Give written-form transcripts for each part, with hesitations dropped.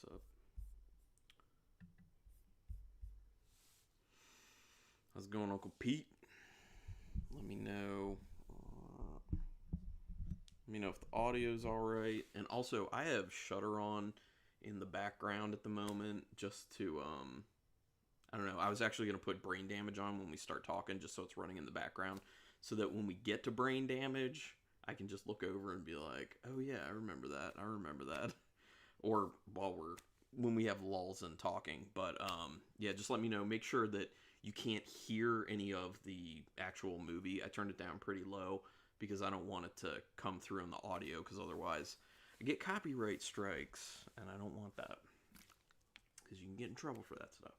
What's up? How's it going, Uncle Pete? Let me know. Let me know if the audio's alright. And also, I have Shudder on in the background at the moment just to, I don't know. I was actually going to put brain damage on when we start talking just so it's running in the background. So that when we get to brain damage, I can just look over and be like, oh yeah, I remember that. I remember that. Or when we have lulls in talking. But yeah, just let me know. Make sure that you can't hear any of the actual movie. I turned it down pretty low because I don't want it to come through in the audio, because otherwise I get copyright strikes, and I don't want that, because you can get in trouble for that stuff.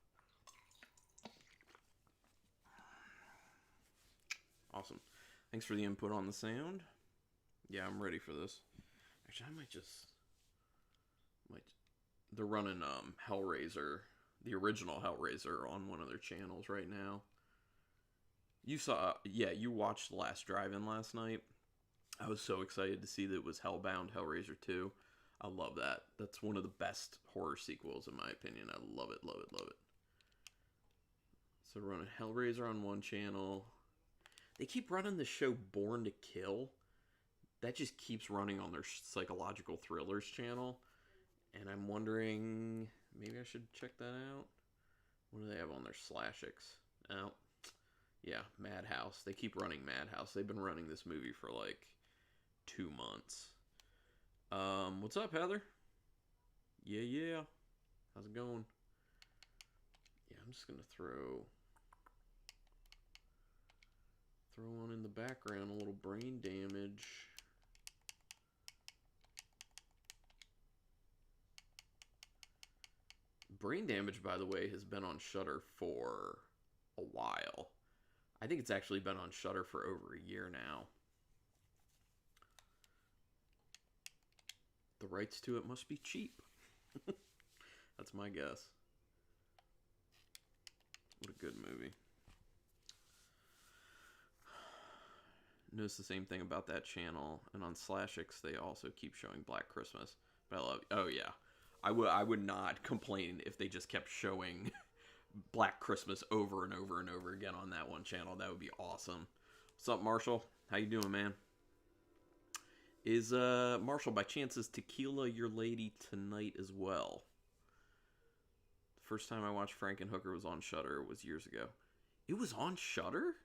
Awesome. Thanks for the input on the sound. Yeah, I'm ready for this. Actually, I might just... They're running Hellraiser, the original Hellraiser, on one of their channels right now. You watched The Last Drive-In last night. I was so excited to see that it was Hellbound Hellraiser 2. I love that. That's one of the best horror sequels, in my opinion. I love it, love it, love it. So running Hellraiser on one channel. They keep running the show Born to Kill. That just keeps running on their psychological thrillers channel. And I'm wondering, maybe I should check that out. What do they have on their Slashix? Oh, yeah, Madhouse. They keep running Madhouse. They've been running this movie for like 2 months. What's up, Heather? Yeah. How's it going? Yeah, I'm just gonna throw on in the background a little brain damage. Brain Damage, by the way, has been on Shudder for a while. I think it's actually been on Shudder for over a year now. The rights to it must be cheap. That's my guess. What a good movie. Notice the same thing about that channel. And on Slashix, they also keep showing Black Christmas. But I love... Oh, yeah. I would not complain if they just kept showing Black Christmas over and over and over again on that one channel. That would be awesome. What's up, Marshall? How you doing, man? Is Marshall, by chance, is Tequila your lady tonight as well? The first time I watched Frankenhooker was on Shudder. It was years ago. It was on Shudder?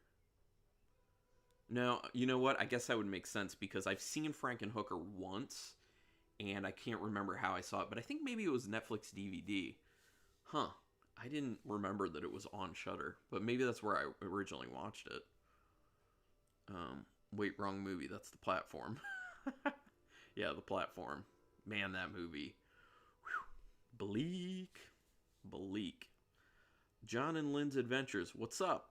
No, you know what? I guess that would make sense because I've seen Frankenhooker once, and I can't remember how I saw it, but I think maybe it was Netflix DVD. Huh. I didn't remember that it was on Shudder, but maybe that's where I originally watched it. Wait, wrong movie. That's The Platform. Yeah, The Platform. Man, that movie. Whew. Bleak. John and Lynn's Adventures. What's up?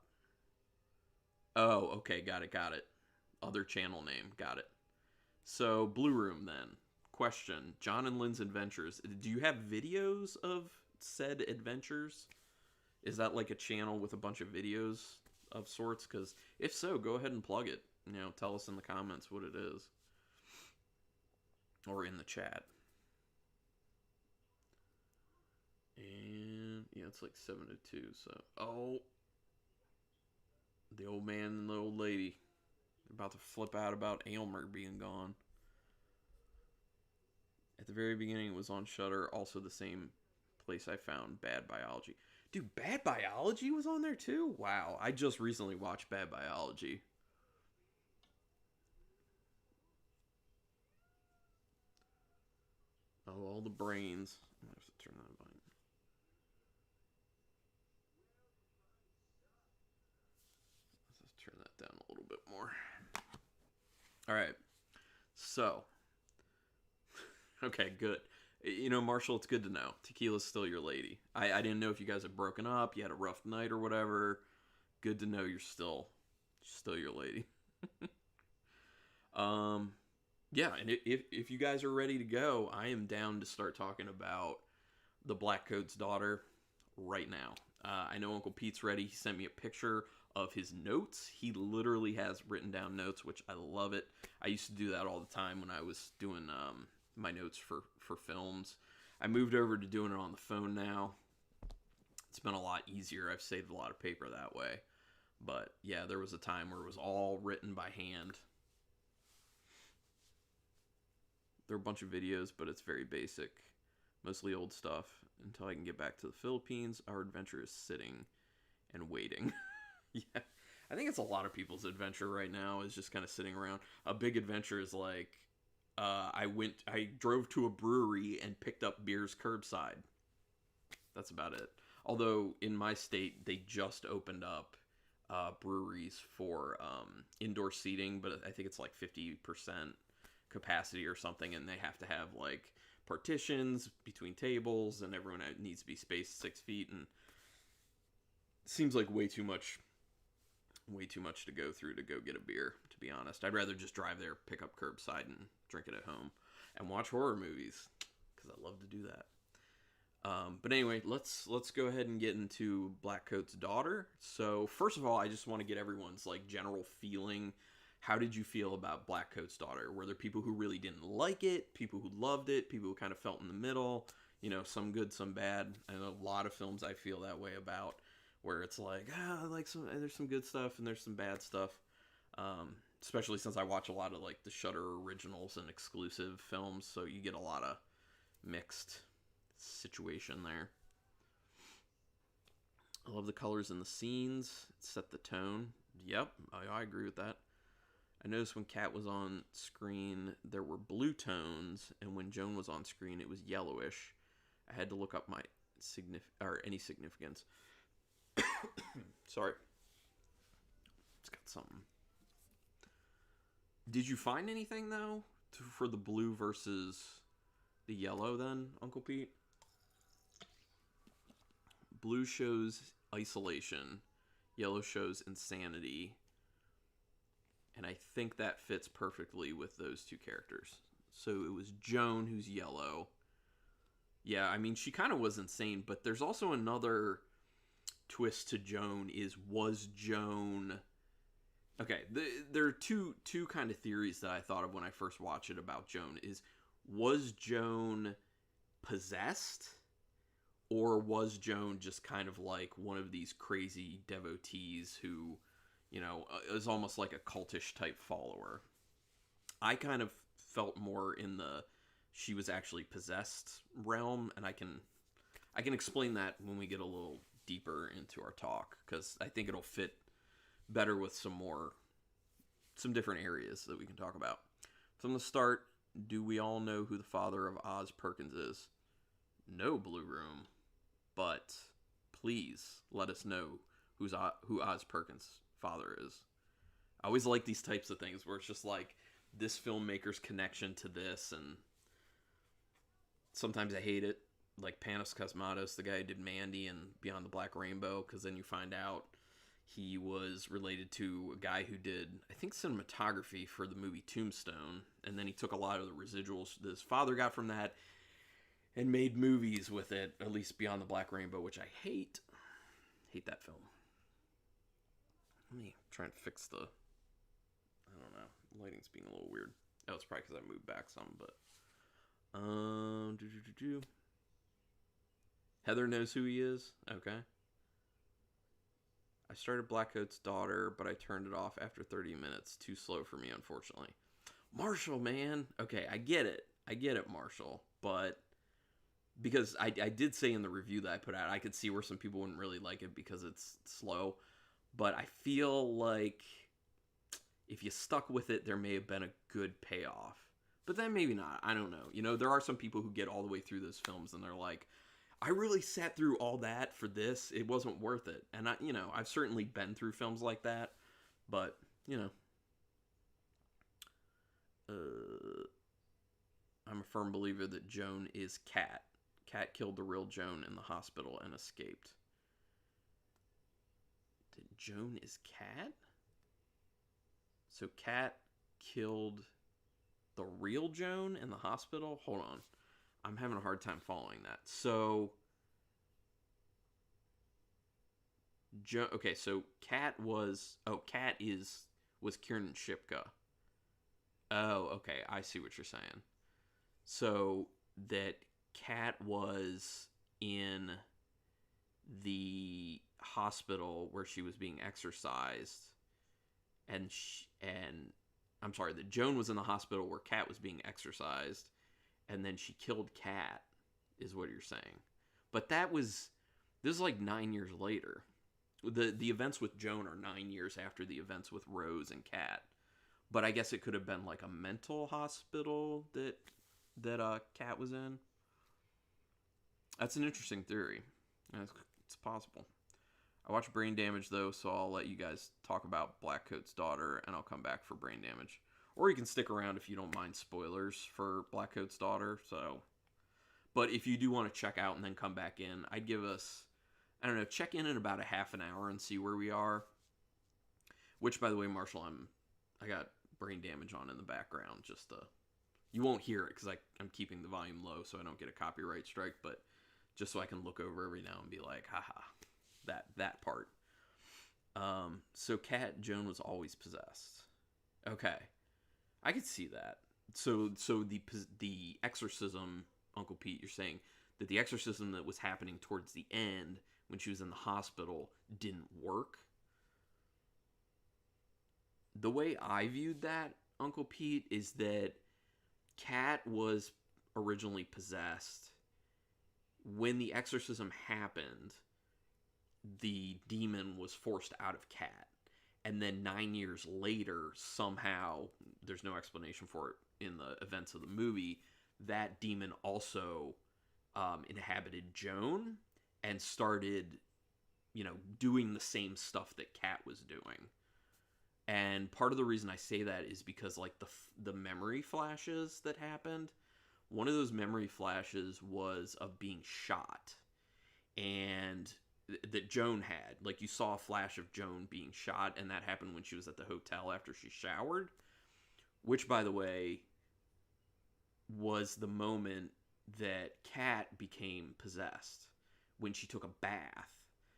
Oh, okay. Got it. Other channel name. Got it. So, Blue Room, then. Question. John and Lynn's Adventures. Do you have videos of said adventures? Is that like a channel with a bunch of videos of sorts? Because if so, go ahead and plug it. Tell us in the comments what it is. Or in the chat. And, yeah, it's like 7:02, so... Oh! The old man and the old lady. They're about to flip out about Aylmer being gone. At the very beginning, it was on Shudder. Also the same place I found Bad Biology. Dude, Bad Biology was on there too? Wow, I just recently watched Bad Biology. Oh, all the brains. I have to turn that volume. Let's turn that down a little bit more. Alright, so... Okay, good. Marshall, it's good to know. Tequila's still your lady. I didn't know if you guys had broken up, you had a rough night or whatever. Good to know you're still your lady. Yeah, and if you guys are ready to go, I am down to start talking about the Blackcoat's daughter right now. I know Uncle Pete's ready. He sent me a picture of his notes. He literally has written down notes, which I love it. I used to do that all the time when I was doing my notes for films. I moved over to doing it on the phone now. It's been a lot easier. I've saved a lot of paper that way. But yeah, there was a time where it was all written by hand. There are a bunch of videos, but it's very basic. Mostly old stuff. Until I can get back to the Philippines, our adventure is sitting and waiting. Yeah. I think it's a lot of people's adventure right now is just kind of sitting around. A big adventure is like, I drove to a brewery and picked up beers curbside. That's about it. Although in my state, they just opened up breweries for indoor seating, but I think it's like 50% capacity or something, and they have to have like partitions between tables, and everyone needs to be spaced 6 feet, and it seems like way too much to go through to go get a beer, to be honest. I'd rather just drive there, pick up curbside, and drink it at home, and watch horror movies, because I love to do that. But anyway, let's go ahead and get into Blackcoat's daughter. So first of all, I just want to get everyone's like general feeling. How did you feel about Blackcoat's daughter? Were there people who really didn't like it, people who loved it, people who kind of felt in the middle? You know, some good, some bad. I know a lot of films I feel that way about, where it's like, there's some good stuff and there's some bad stuff. Especially since I watch a lot of like the Shudder originals and exclusive films, so you get a lot of mixed situation there. I love the colors in the scenes. It set the tone. Yep, I agree with that. I noticed when Kat was on screen, there were blue tones, and when Joan was on screen, it was yellowish. I had to look up my any significance. Sorry. It's got something. Did you find anything, though, for the blue versus the yellow, then, Uncle Pete? Blue shows isolation. Yellow shows insanity. And I think that fits perfectly with those two characters. So it was Joan who's yellow. Yeah, I mean, she kind of was insane, but there's also another twist to Joan was Joan... Okay, there are two kind of theories that I thought of when I first watched it about Joan. Was Joan possessed? Or was Joan just kind of like one of these crazy devotees who, you know, is almost like a cultish type follower? I kind of felt more in the she was actually possessed realm, and I can explain that when we get a little deeper into our talk, because I think it'll fit better with some different areas that we can talk about. From the start, do we all know who the father of Oz Perkins is? No, Blue Room, but please let us know who Oz Perkins' father is. I always like these types of things where it's just like this filmmaker's connection to this, and sometimes I hate it. Like Panos Cosmatos, the guy who did Mandy and Beyond the Black Rainbow, because then you find out he was related to a guy who did, I think, cinematography for the movie Tombstone, and then he took a lot of the residuals that his father got from that and made movies with it, at least Beyond the Black Rainbow, which I hate. Hate that film. Let me try and fix the... I don't know. Lighting's being a little weird. Oh, it's probably because I moved back some, but... Heather knows who he is? Okay. I started Blackcoat's daughter, but I turned it off after 30 minutes. Too slow for me, unfortunately. Marshall, man. Okay, I get it. Marshall. But because I did say in the review that I put out, I could see where some people wouldn't really like it because it's slow. But I feel like if you stuck with it, there may have been a good payoff. But then maybe not. I don't know. You know, there are some people who get all the way through those films and they're like, I really sat through all that for this. It wasn't worth it. And I've certainly been through films like that. But, I'm a firm believer that Joan is Kat. Kat killed the real Joan in the hospital and escaped. Joan is Kat? So Kat killed the real Joan in the hospital? Hold on. I'm having a hard time following that. So so Kat was Kiernan Shipka. Oh, okay. I see what you're saying. So that Kat was in the hospital where she was being exorcised, and I'm sorry, that Joan was in the hospital where Kat was being exorcised, and then she killed Kat, is what you're saying. But this is like 9 years later. The events with Joan are 9 years after the events with Rose and Kat. But I guess it could have been like a mental hospital that Kat was in. That's an interesting theory. It's possible. I watched Brain Damage though, so I'll let you guys talk about Blackcoat's daughter, and I'll come back for Brain Damage. Or you can stick around if you don't mind spoilers for Blackcoat's daughter. So, but if you do want to check out and then come back in, I'd give us, I don't know, check in about a half an hour and see where we are. Which, by the way, Marshall, I got Brain Damage on in the background. Just you won't hear it because I'm keeping the volume low so I don't get a copyright strike. But just so I can look over every now and be like, haha, that part. So Joan was always possessed. Okay, I could see that. So the exorcism, Uncle Pete, you're saying that the exorcism that was happening towards the end when she was in the hospital didn't work. The way I viewed that, Uncle Pete, is that Kat was originally possessed. When the exorcism happened, the demon was forced out of Kat. And then 9 years later, somehow, there's no explanation for it in the events of the movie, that demon also inhabited Joan and started, doing the same stuff that Kat was doing. And part of the reason I say that is because, like, the memory flashes that happened, one of those memory flashes was of being shot. And that Joan had. Like, you saw a flash of Joan being shot, and that happened when she was at the hotel after she showered. Which, by the way, was the moment that Kat became possessed, when she took a bath.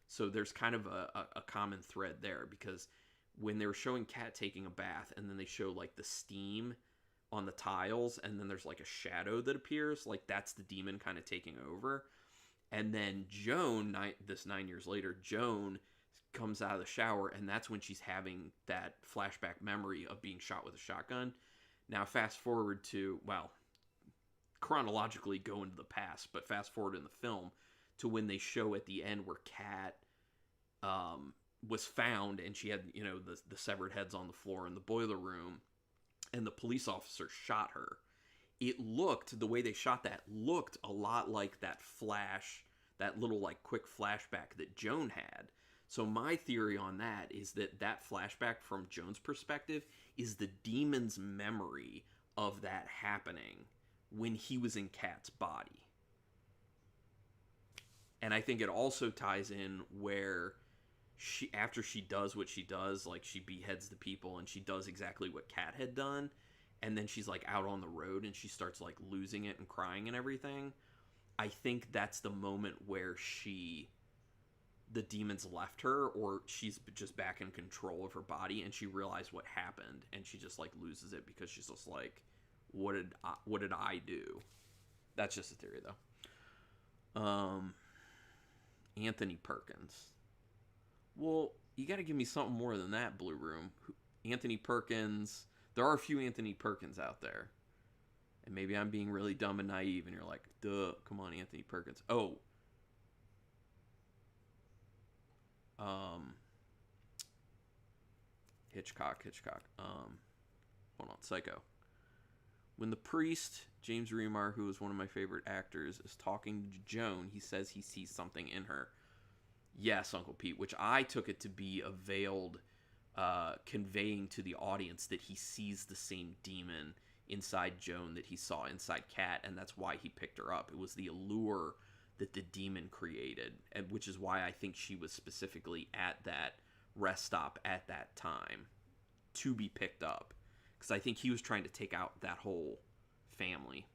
So there's kind of a common thread there, because when they were showing Kat taking a bath, and then they show, like, the steam on the tiles, and then there's, like, a shadow that appears, like, that's the demon kind of taking over. And then Joan, this 9 years later, Joan comes out of the shower, and that's when she's having that flashback memory of being shot with a shotgun. Now, fast forward to, well, chronologically go into the past, but fast forward in the film to when they show at the end where Kat was found, and she had, the severed heads on the floor in the boiler room, and the police officer shot her. It looked, the way they shot that looked a lot like that flash, that little, like, quick flashback that Joan had. So my theory on that is that flashback from Joan's perspective is the demon's memory of that happening when he was in Kat's body. And I think it also ties in where after she does what she does, like, she beheads the people and she does exactly what Kat had done, and then she's, like, out on the road and she starts, like, losing it and crying and everything. I think that's the moment where the demons left her, or she's just back in control of her body, and she realized what happened, and she just, like, loses it because she's just like, what did I do? That's just a theory, though. Anthony Perkins. Well, you got to give me something more than that, Blue Room. Anthony Perkins. There are a few Anthony Perkins out there. And maybe I'm being really dumb and naive, and you're like, duh, come on, Anthony Perkins. Oh. Hitchcock. Hold on, Psycho. When the priest, James Remar, who is one of my favorite actors, is talking to Joan, he says he sees something in her. Yes, Uncle Pete, which I took it to be a veiled conveying to the audience that he sees the same demon inside Joan that he saw inside Kat, and that's why he picked her up. It was the allure that the demon created, and which is why I think she was specifically at that rest stop at that time to be picked up, because I think he was trying to take out that whole family.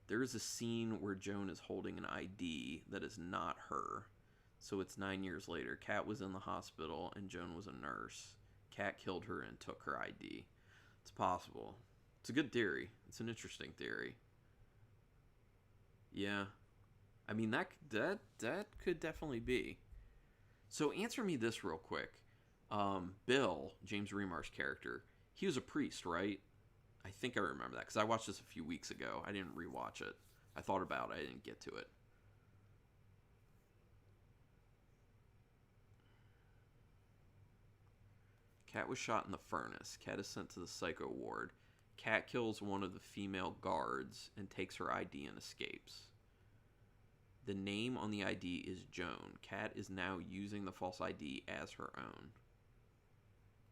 There's a scene where Joan is holding an ID that is not her. So it's 9 years later. Kat was in the hospital and Joan was a nurse. Cat killed her and took her ID. It's possible. It's a good theory. It's an interesting theory. Yeah. I mean, that could definitely be. So answer me this real quick. Bill, James Remar's character, he was a priest, right? I think I remember that because I watched this a few weeks ago. I didn't rewatch it. I thought about it. I didn't get to it. Cat was shot in the furnace. Cat is sent to the psycho ward. Cat kills one of the female guards and takes her ID and escapes. The name on the ID is Joan. Cat is now using the false ID as her own.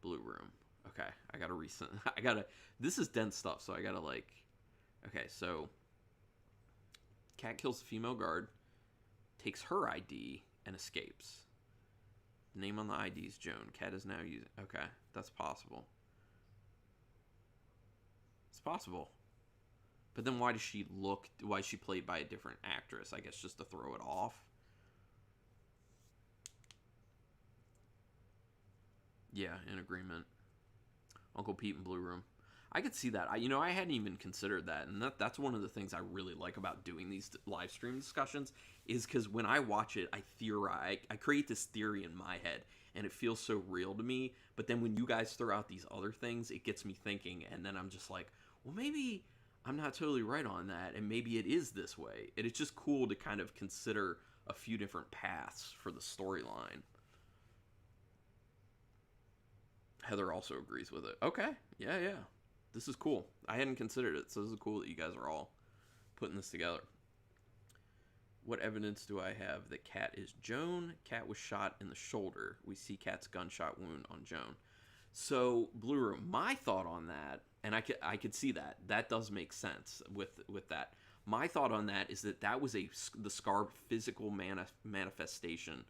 Blue Room. Okay, I gotta this is dense stuff, so I gotta okay, so Cat kills the female guard, takes her ID, and escapes. The name on the ID is Joan. Cat is now using... Okay, that's possible. It's possible. But then why is she played by a different actress? I guess just to throw it off. Yeah, in agreement. Uncle Pete in Blue Room. I could see that. I hadn't even considered that, and that's one of the things I really like about doing these live stream discussions, is because when I watch it, I theorize. I create this theory in my head, and it feels so real to me. But then when you guys throw out these other things, it gets me thinking, and then I'm just like, well, maybe I'm not totally right on that, and maybe it is this way. And it's just cool to kind of consider a few different paths for the storyline. Heather also agrees with it. Okay, yeah. This is cool. I hadn't considered it, so this is cool that you guys are all putting this together. What evidence do I have that Cat is Joan? Cat was shot in the shoulder. We see Cat's gunshot wound on Joan. So, Blue Room, my thought on that, and I could see that. That does make sense with that. My thought on that is that was the scar physical manifestation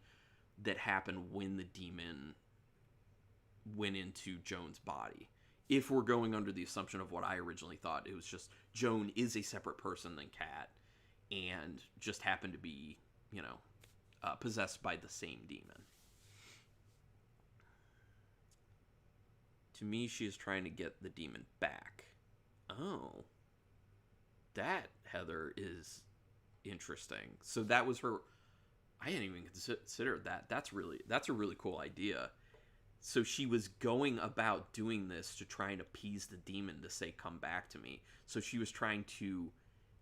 that happened when the demon went into Joan's body. If we're going under the assumption of what I originally thought, it was just Joan is a separate person than Cat, and just happened to be, possessed by the same demon. To me, she is trying to get the demon back. Oh. That, Heather, is interesting. So that was her... I hadn't even considered that. That's a really cool idea. So she was going about doing this to try and appease the demon to say, come back to me. So she was trying to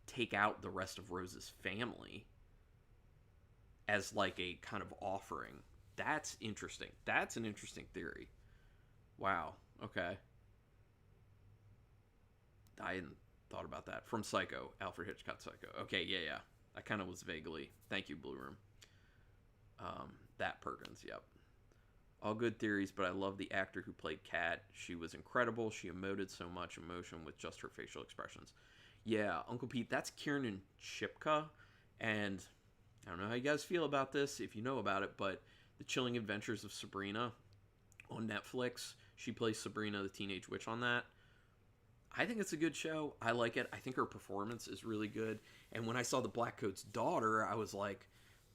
take out the rest of Rose's family as like a kind of offering. That's interesting. That's an interesting theory. Wow. Okay. I hadn't thought about that. From Psycho. Alfred Hitchcock Psycho. Okay, yeah. I kind of was vaguely... Thank you, Blue Room. That Perkins, yep. All good theories, but I love the actor who played Cat. She was incredible. She emoted so much emotion with just her facial expressions. Yeah, Uncle Pete, that's Kiernan Shipka, and I don't know how you guys feel about this, if you know about it, but The Chilling Adventures of Sabrina on Netflix. She plays Sabrina, the teenage witch on that. I think it's a good show. I like it. I think her performance is really good. And when I saw the Blackcoat's daughter, I was like,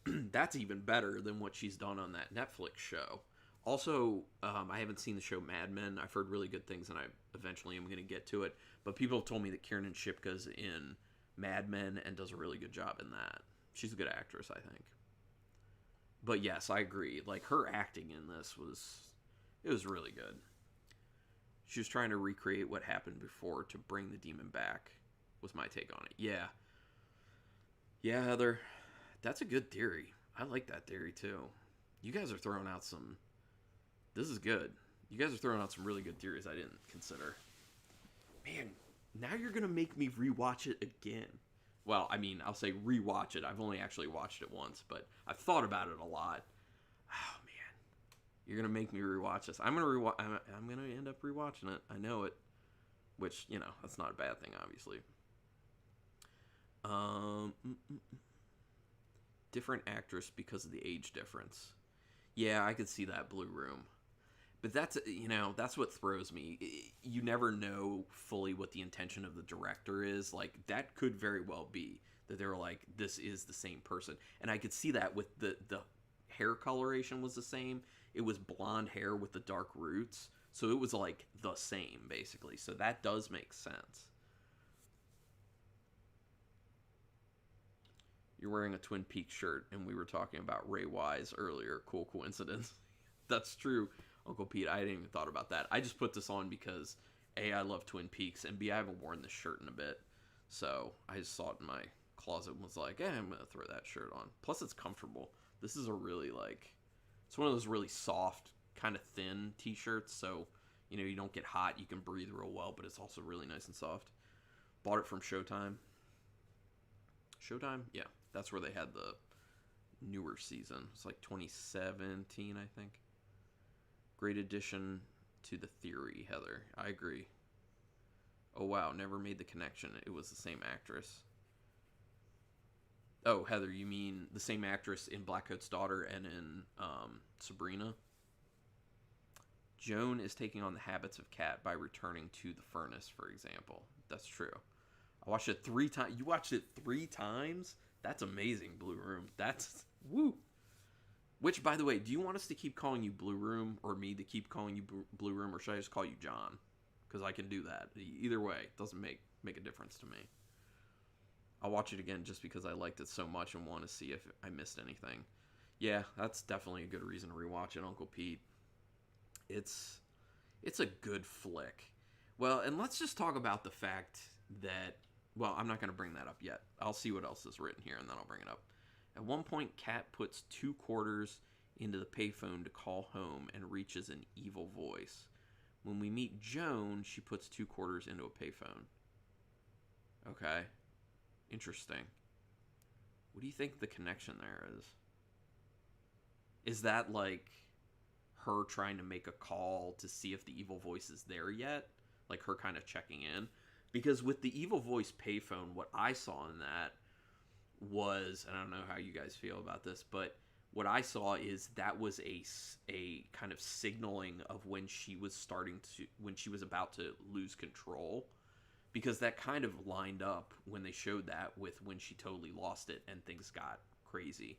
that's even better than what she's done on that Netflix show. Also, I haven't seen the show Mad Men. I've heard really good things, and I eventually am going to get to it. But people have told me that Kiernan Shipka's in Mad Men and does a really good job in that. She's a good actress, I think. But yes, I agree. Like, her acting in this was really good. She was trying to recreate what happened before to bring the demon back, was my take on it. Yeah. Yeah, Heather. That's a good theory. I like that theory, too. You guys are throwing out some... This is good. You guys are throwing out some really good theories I didn't consider. Man, now you're going to make me rewatch it again. Well, I mean, I'll say rewatch it. I've only actually watched it once, but I've thought about it a lot. Oh, man. You're going to make me rewatch this. I'm going to end up rewatching it. I know it. Which, that's not a bad thing, obviously. Different actress because of the age difference. Yeah, I could see that, Blue Room. But that's what throws me. You never know fully what the intention of the director is. Like, that could very well be that they were like, this is the same person. And I could see that with the hair coloration was the same. It was blonde hair with the dark roots. So it was like the same, basically. So that does make sense. You're wearing a Twin Peaks shirt, and we were talking about Ray Wise earlier. Cool coincidence. That's true, Uncle Pete. I hadn't even thought about that. I just put this on because A, I love Twin Peaks, and B, I haven't worn this shirt in a bit. So I just saw it in my closet and was like, I'm going to throw that shirt on. Plus, it's comfortable. This is a really, like, it's one of those really soft, kind of thin t-shirts. So, you know, you don't get hot. You can breathe real well, but it's also really nice and soft. Bought it from Showtime. Showtime? Yeah. That's where they had the newer season. It's like 2017, I think. Great addition to the theory, Heather. I agree. Oh, wow. Never made the connection. It was the same actress. Oh, Heather, you mean the same actress in Blackcoat's Daughter and in Sabrina? Joan is taking on the habits of Kat by returning to the furnace, for example. That's true. I watched it 3 times. You watched it 3 times? That's amazing, Blue Room. That's... Woo! Which, by the way, do you want us to keep calling you Blue Room or me to keep calling you Blue Room, or should I just call you John? Because I can do that. Either way, it doesn't make a difference to me. I'll watch it again just because I liked it so much and want to see if I missed anything. Yeah, that's definitely a good reason to rewatch it, Uncle Pete. It's a good flick. Well, and let's just talk about the fact that... Well, I'm not going to bring that up yet. I'll see what else is written here, and then I'll bring it up. At one point, Kat puts 2 quarters into the payphone to call home and reaches an evil voice. When we meet Joan, she puts 2 quarters into a payphone. Okay. Interesting. What do you think the connection there is? Is that like her trying to make a call to see if the evil voice is there yet? Like her kind of checking in? Because with the evil voice payphone, what I saw in that was, and I don't know how you guys feel about this, but what I saw is that was a kind of signaling of when she was about to lose control, because that kind of lined up when they showed that with when she totally lost it and things got crazy.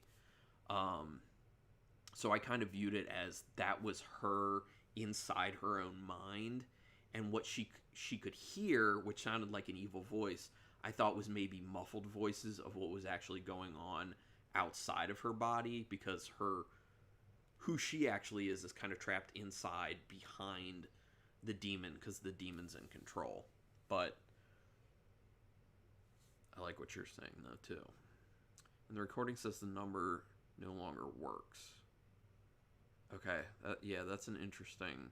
So I kind of viewed it as that was her inside her own mind, and what she could hear, which sounded like an evil voice, I thought was maybe muffled voices of what was actually going on outside of her body, because who she actually is kind of trapped inside behind the demon, because the demon's in control. But I like what you're saying, though, too. And the recording says the number no longer works. Okay, yeah, that's interesting.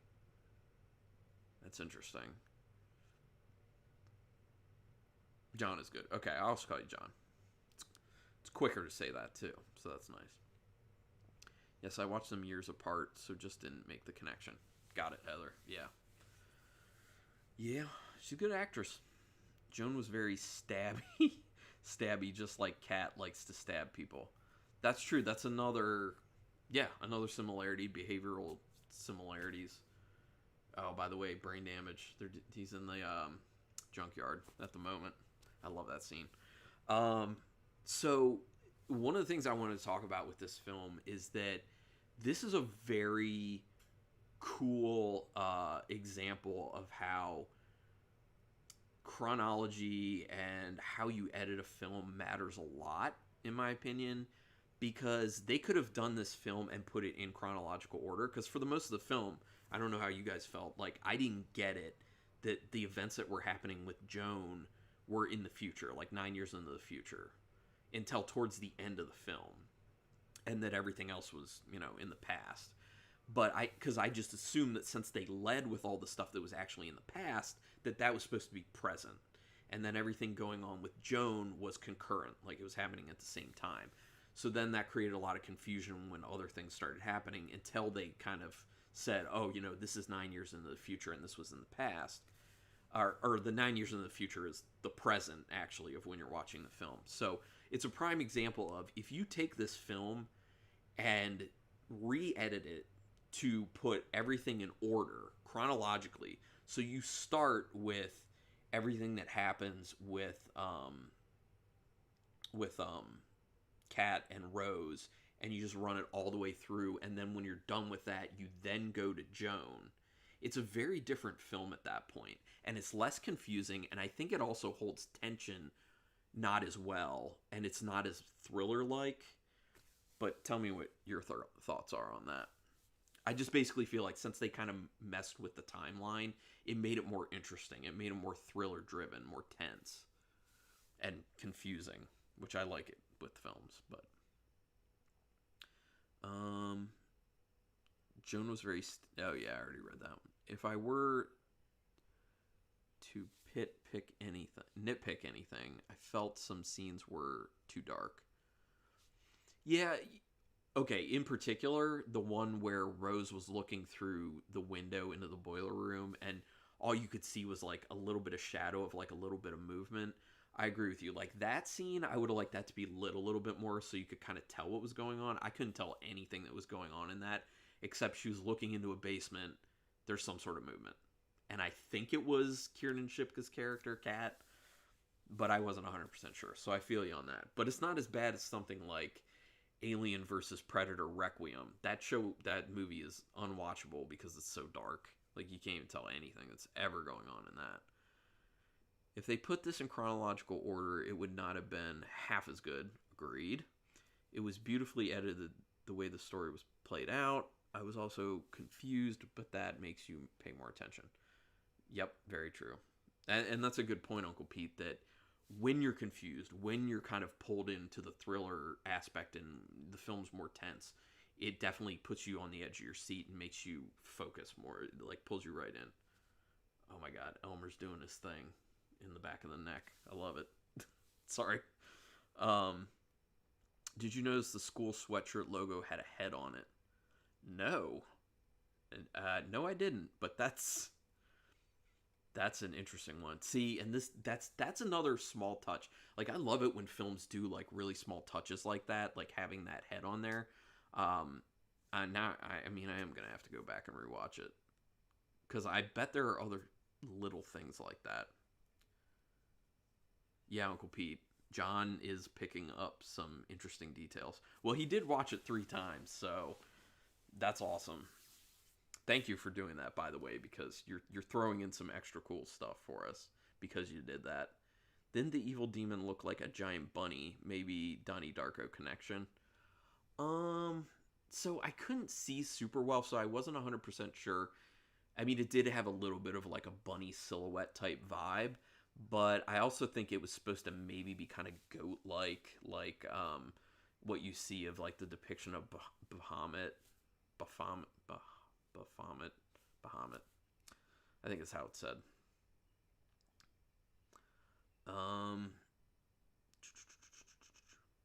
John is good. Okay, I'll just call you John. It's quicker to say that, too, so that's nice. Yes, I watched them years apart, so just didn't make the connection. Got it, Heather. Yeah. Yeah, she's a good actress. Joan was very stabby. Stabby, just like Kat likes to stab people. That's true. That's another similarity, behavioral similarities. Oh, by the way, brain damage. He's in the junkyard at the moment. I love that scene. So one of the things I wanted to talk about with this film is that this is a very cool example of how chronology and how you edit a film matters a lot, in my opinion, because they could have done this film and put it in chronological order, because for the most of the film, I don't know how you guys felt, like, I didn't get it that the events that were happening with Joan were in the future, like 9 years into the future, until towards the end of the film, and that everything else was, in the past. But because I just assumed that since they led with all the stuff that was actually in the past, that was supposed to be present. And then everything going on with Joan was concurrent, like it was happening at the same time. So then that created a lot of confusion when other things started happening, until they kind of said, oh, this is 9 years into the future and this was in the past. Or the 9 years into the future is the present, actually, of when you're watching the film. So it's a prime example of, if you take this film and re-edit it to put everything in order chronologically, so you start with everything that happens with Kat and Rose, and you just run it all the way through, and then when you're done with that, you then go to Joan. It's a very different film at that point, and it's less confusing, and I think it also holds tension not as well, and it's not as thriller-like. But tell me what your thoughts are on that. I just basically feel like since they kind of messed with the timeline, it made it more interesting. It made it more thriller-driven, more tense, and confusing, which I like it with films. But Joan was very. Oh yeah, I already read that one. If I were to nitpick anything, I felt some scenes were too dark. Yeah, okay. In particular, the one where Rose was looking through the window into the boiler room, and all you could see was like a little bit of shadow of like a little bit of movement. I agree with you. Like that scene, I would have liked that to be lit a little bit more so you could kind of tell what was going on. I couldn't tell anything that was going on in that, except she was looking into a basement. There's some sort of movement. And I think it was Kiernan Shipka's character, Kat, but I wasn't 100% sure. So I feel you on that. But it's not as bad as something like Alien versus Predator Requiem. That movie is unwatchable because it's so dark. Like you can't even tell anything that's ever going on in that. If they put this in chronological order, it would not have been half as good. Agreed. It was beautifully edited the way the story was played out. I was also confused, but that makes you pay more attention. Yep, very true. And that's a good point, Uncle Pete, that when you're confused, when you're kind of pulled into the thriller aspect and the film's more tense, it definitely puts you on the edge of your seat and makes you focus more. It like pulls you right in. Oh my god, Elmer's doing his thing in the back of the neck. I love it. Sorry. Did you notice the school sweatshirt logo had a head on it? No. No, I didn't. But that's an interesting one. See, and that's another small touch. Like I love it when films do like really small touches like that, like having that head on there. I am gonna have to go back and rewatch it because I bet there are other little things like that. Yeah, Uncle Pete. John is picking up some interesting details. Well, he did watch it 3 times, so that's awesome. Thank you for doing that, by the way, because you're throwing in some extra cool stuff for us because you did that. Didn't the evil demon look like a giant bunny? Maybe Donnie Darko connection. So I couldn't see super well, so I wasn't 100% sure. I mean, it did have a little bit of like a bunny silhouette type vibe, but I also think it was supposed to maybe be kind of goat-like, like what you see of like the depiction of Bahamut. I think is how it's said.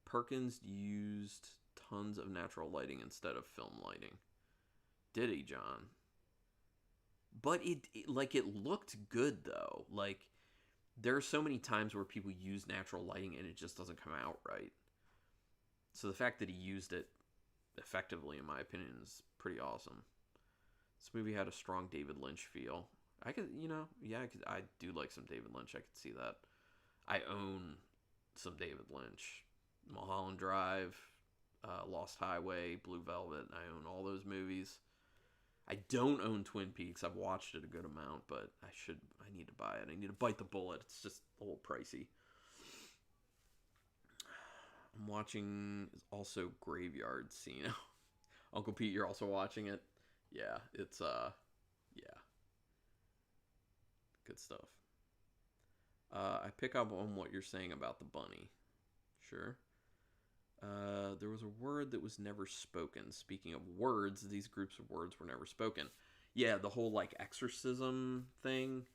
Perkins used tons of natural lighting instead of film lighting. Did he, John? But it looked good though. Like there are so many times where people use natural lighting and it just doesn't come out right. So the fact that he used it effectively, in my opinion, is pretty awesome. This movie had a strong David Lynch feel. I do like some David Lynch. I could see that. I own some David Lynch. Mulholland Drive, Lost Highway, Blue Velvet. I own all those movies. I don't own Twin Peaks. I've watched it a good amount, but I need to buy it. I need to bite the bullet. It's just a little pricey. I'm watching also Graveyard Scene. Uncle Pete, you're also watching it? Yeah, it's good stuff. I pick up on what you're saying about the bunny. Sure. There was a word that was never spoken. Speaking of words, these groups of words were never spoken. Yeah, the whole like exorcism thing,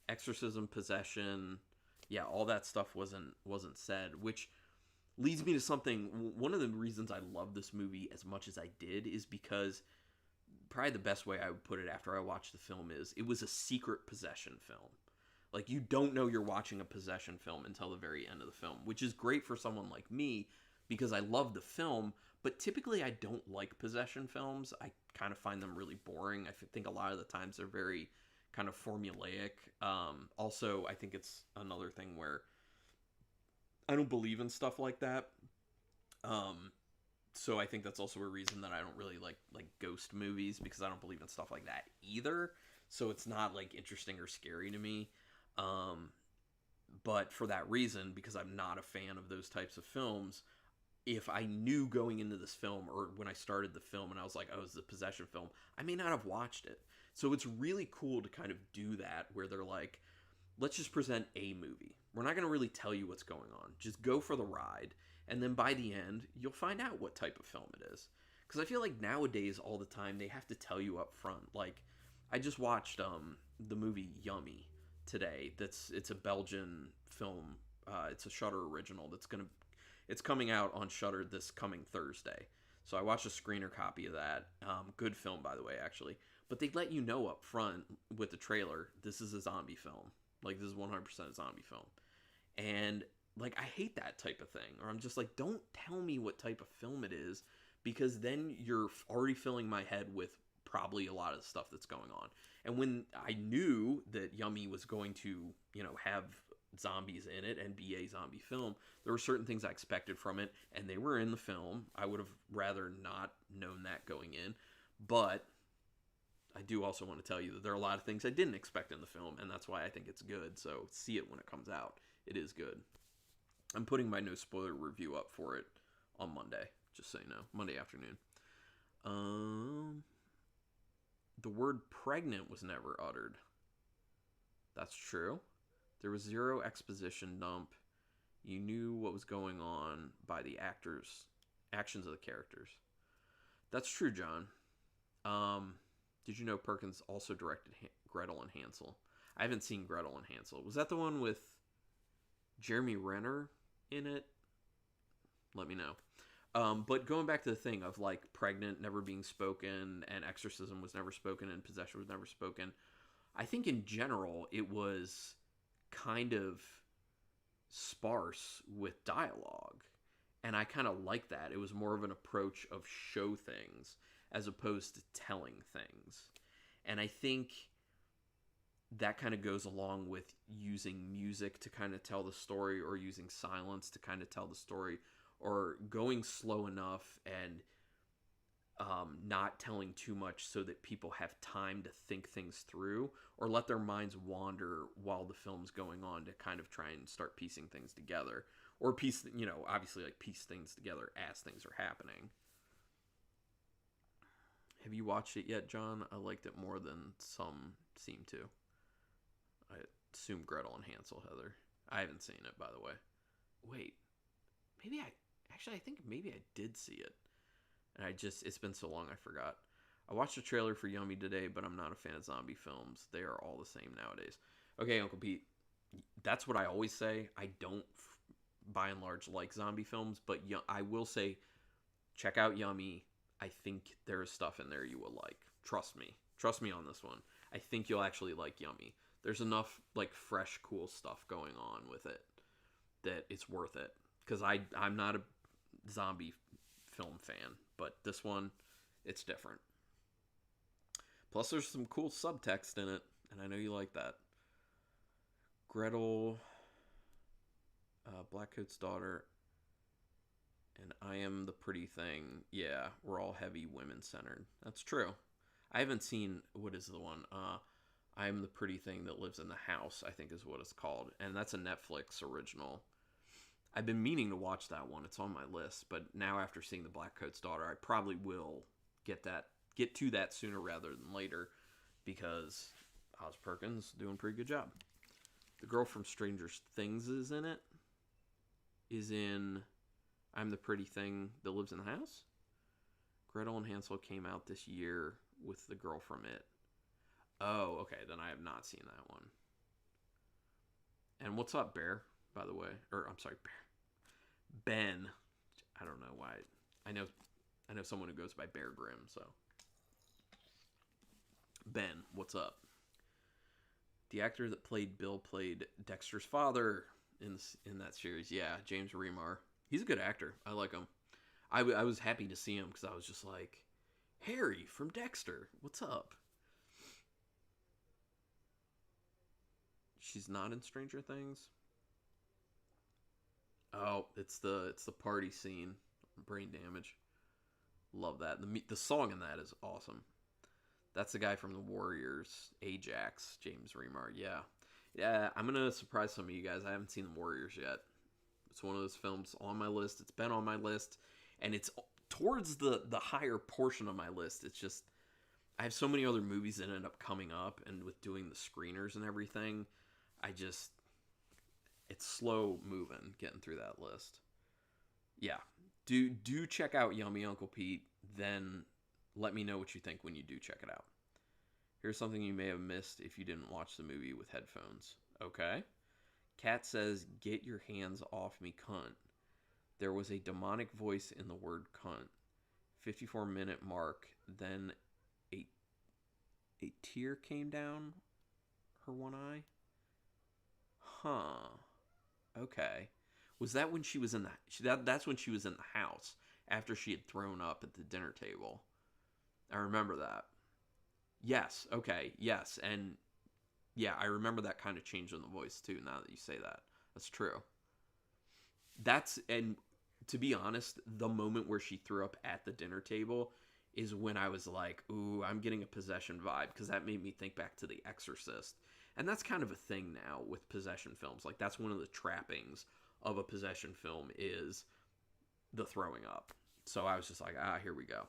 exorcism, possession, yeah, all that stuff wasn't said, which leads me to something. One of the reasons I love this movie as much as I did is because probably the best way I would put it after I watched the film is it was a secret possession film. Like you don't know you're watching a possession film until the very end of the film, which is great for someone like me because I love the film, but typically I don't like possession films. I kind of find them really boring. I think a lot of the times they're very kind of formulaic. Also, I think it's another thing where I don't believe in stuff like that. So I think that's also a reason that I don't really like ghost movies because I don't believe in stuff like that either. so it's not like interesting or scary to me. Um, but for that reason, because I'm not a fan of those types of films, if I knew going into this film or when I started the film and I was like, oh, it's a possession film, I may not have watched it. So it's really cool to kind of do that where they're like, let's just present a movie. We're not going to really tell you what's going on. Just go for the ride. And then by the end, you'll find out what type of film it is. Because I feel like nowadays, all the time, they have to tell you up front. Like, I just watched the movie Yummy today. It's a Belgian film. It's a Shudder original it's coming out on Shudder this coming Thursday. So I watched a screener copy of that. Good film, by the way, actually. But they let you know up front with the trailer, this is a zombie film. Like, this is 100% a zombie film. And, like, I hate that type of thing. Or I'm just like, don't tell me what type of film it is, because then you're already filling my head with probably a lot of the stuff that's going on. And when I knew that Yummy was going to, have zombies in it and be a zombie film, there were certain things I expected from it, and they were in the film. I would have rather not known that going in. But I do also want to tell you that there are a lot of things I didn't expect in the film, and that's why I think it's good. So see it when it comes out. It is good. I'm putting my no spoiler review up for it on Monday, just so you know. Monday afternoon. The word pregnant was never uttered. That's true. There was zero exposition dump. You knew what was going on by the actions of the characters. That's true, John. Did you know Perkins also directed Gretel and Hansel? I haven't seen Gretel and Hansel. Was that the one with Jeremy Renner in it? Let me know. But going back to the thing of like pregnant never being spoken and exorcism was never spoken and possession was never spoken, I think in general it was kind of sparse with dialogue. And I kind of like that. It was more of an approach of show things as opposed to telling things. And I think that kind of goes along with using music to kind of tell the story, or using silence to kind of tell the story, or going slow enough and not telling too much so that people have time to think things through or let their minds wander while the film's going on to kind of try and start piecing things together, or obviously like piece things together as things are happening. Have you watched it yet, John? I liked it more than some seem to. I assume Gretel and Hansel, Heather. I haven't seen it, by the way. Wait. I think maybe I did see it. And it's been so long I forgot. I watched a trailer for Yummy today, but I'm not a fan of zombie films. They are all the same nowadays. Okay, Uncle Pete. That's what I always say. I don't, by and large, like zombie films, but I will say, check out Yummy. I think there is stuff in there you will like. Trust me. Trust me on this one. I think you'll actually like Yummy. There's enough like fresh, cool stuff going on with it that it's worth it. Because I'm not a zombie film fan, but this one, it's different. Plus, there's some cool subtext in it, and I know you like that. Gretel, Blackcoat's daughter, and I Am the Pretty Thing. Yeah, we're all heavy women-centered. That's true. I haven't seen, what is the one? I Am the Pretty Thing That Lives in the House, I think is what it's called. And that's a Netflix original. I've been meaning to watch that one. It's on my list. But now after seeing The Blackcoat's Daughter, I probably will get to that sooner rather than later. Because Oz Perkins doing a pretty good job. The girl from Stranger Things is in it. Is in I'm the Pretty Thing That Lives in the House. Gretel and Hansel came out this year with the girl from it. Oh, okay. Then I have not seen that one. And what's up, Bear? By the way, I'm sorry, Bear. Ben. I don't know why. I know someone who goes by Bear Grimm. So Ben, what's up? The actor that played Bill played Dexter's father in that series. Yeah, James Remar. He's a good actor. I like him. I was happy to see him because I was just like, Harry from Dexter, what's up? She's not in Stranger Things. Oh, it's the party scene, Brain Damage. Love that. The song in that is awesome. That's the guy from the Warriors, Ajax, James Remar. Yeah. Yeah, I'm going to surprise some of you guys. I haven't seen the Warriors yet. It's one of those films on my list. It's been on my list, and it's towards the higher portion of my list. It's just I have so many other movies that end up coming up, and with doing the screeners and everything, it's slow moving getting through that list. Yeah, do check out Yummy Uncle Pete. Then let me know what you think when you do check it out. Here's something you may have missed if you didn't watch the movie with headphones. Okay. Kat says, "Get your hands off me, cunt." There was a demonic voice in the word cunt. 54-minute mark. Then a tear came down her one eye. Huh. Okay. Was that when she was in that's when she was in the house after she had thrown up at the dinner table? I remember that. Yes. Okay. Yes. And yeah, I remember that kind of change in the voice too. Now that you say that, that's true. And to be honest, the moment where she threw up at the dinner table is when I was like, ooh, I'm getting a possession vibe, because that made me think back to The Exorcist. And that's kind of a thing now with possession films. Like, that's one of the trappings of a possession film is the throwing up. So I was just like, here we go.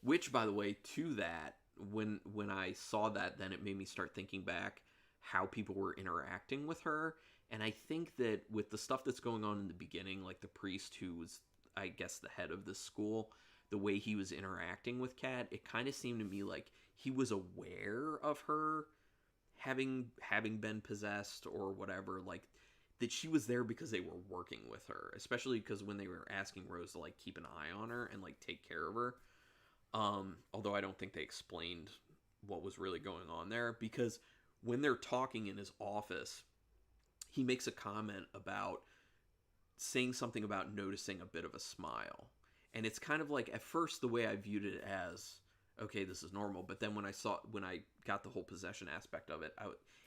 Which, by the way, to that, when I saw that, then it made me start thinking back how people were interacting with her. And I think that with the stuff that's going on in the beginning, like the priest who was, I guess, the head of this school, the way he was interacting with Kat, it kind of seemed to me like he was aware of her having been possessed or whatever, like that she was there because they were working with her, especially because when they were asking Rose to like keep an eye on her and like take care of her. Although I don't think they explained what was really going on there, because when they're talking in his office, he makes a comment about saying something about noticing a bit of a smile. And it's kind of like, at first, the way I viewed it as, okay, this is normal. But then when I got the whole possession aspect of it,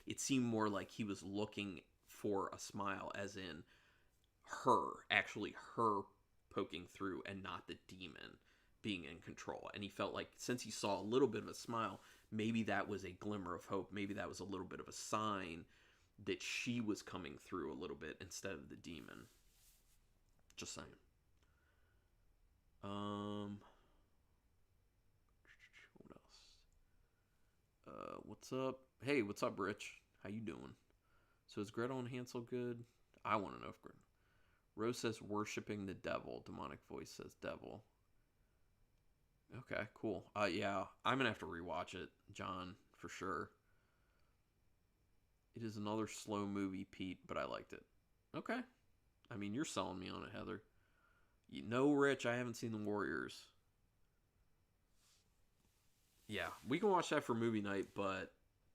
it seemed more like he was looking for a smile, as in her poking through, and not the demon being in control. And he felt like, since he saw a little bit of a smile, maybe that was a glimmer of hope. Maybe that was a little bit of a sign that she was coming through a little bit instead of the demon. Just saying. What else? What's up? Hey, what's up, Rich? How you doing? So is Gretel and Hansel good? I want to know if Rose says worshiping the devil. Demonic voice says devil. Okay, cool. Yeah, I'm gonna have to rewatch it, John, for sure. It is another slow movie, Pete, but I liked it. Okay. I mean, you're selling me on it, Heather. You know, Rich, I haven't seen The Warriors. Yeah, we can watch that for movie night, but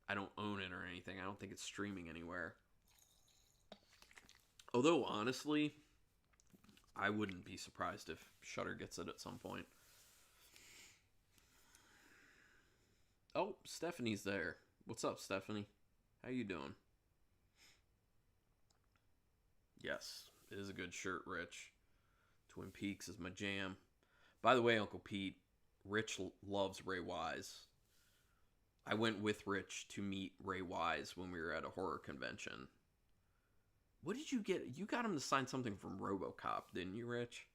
I don't own it or anything. I don't think it's streaming anywhere. Although, honestly, I wouldn't be surprised if Shudder gets it at some point. Oh, Stephanie's there. What's up, Stephanie? How you doing? Yes, it is a good shirt, Rich. Twin Peaks is my jam. By the way, Uncle Pete, Rich loves Ray Wise. I went with Rich to meet Ray Wise when we were at a horror convention. What did you get? You got him to sign something from RoboCop, didn't you, Rich?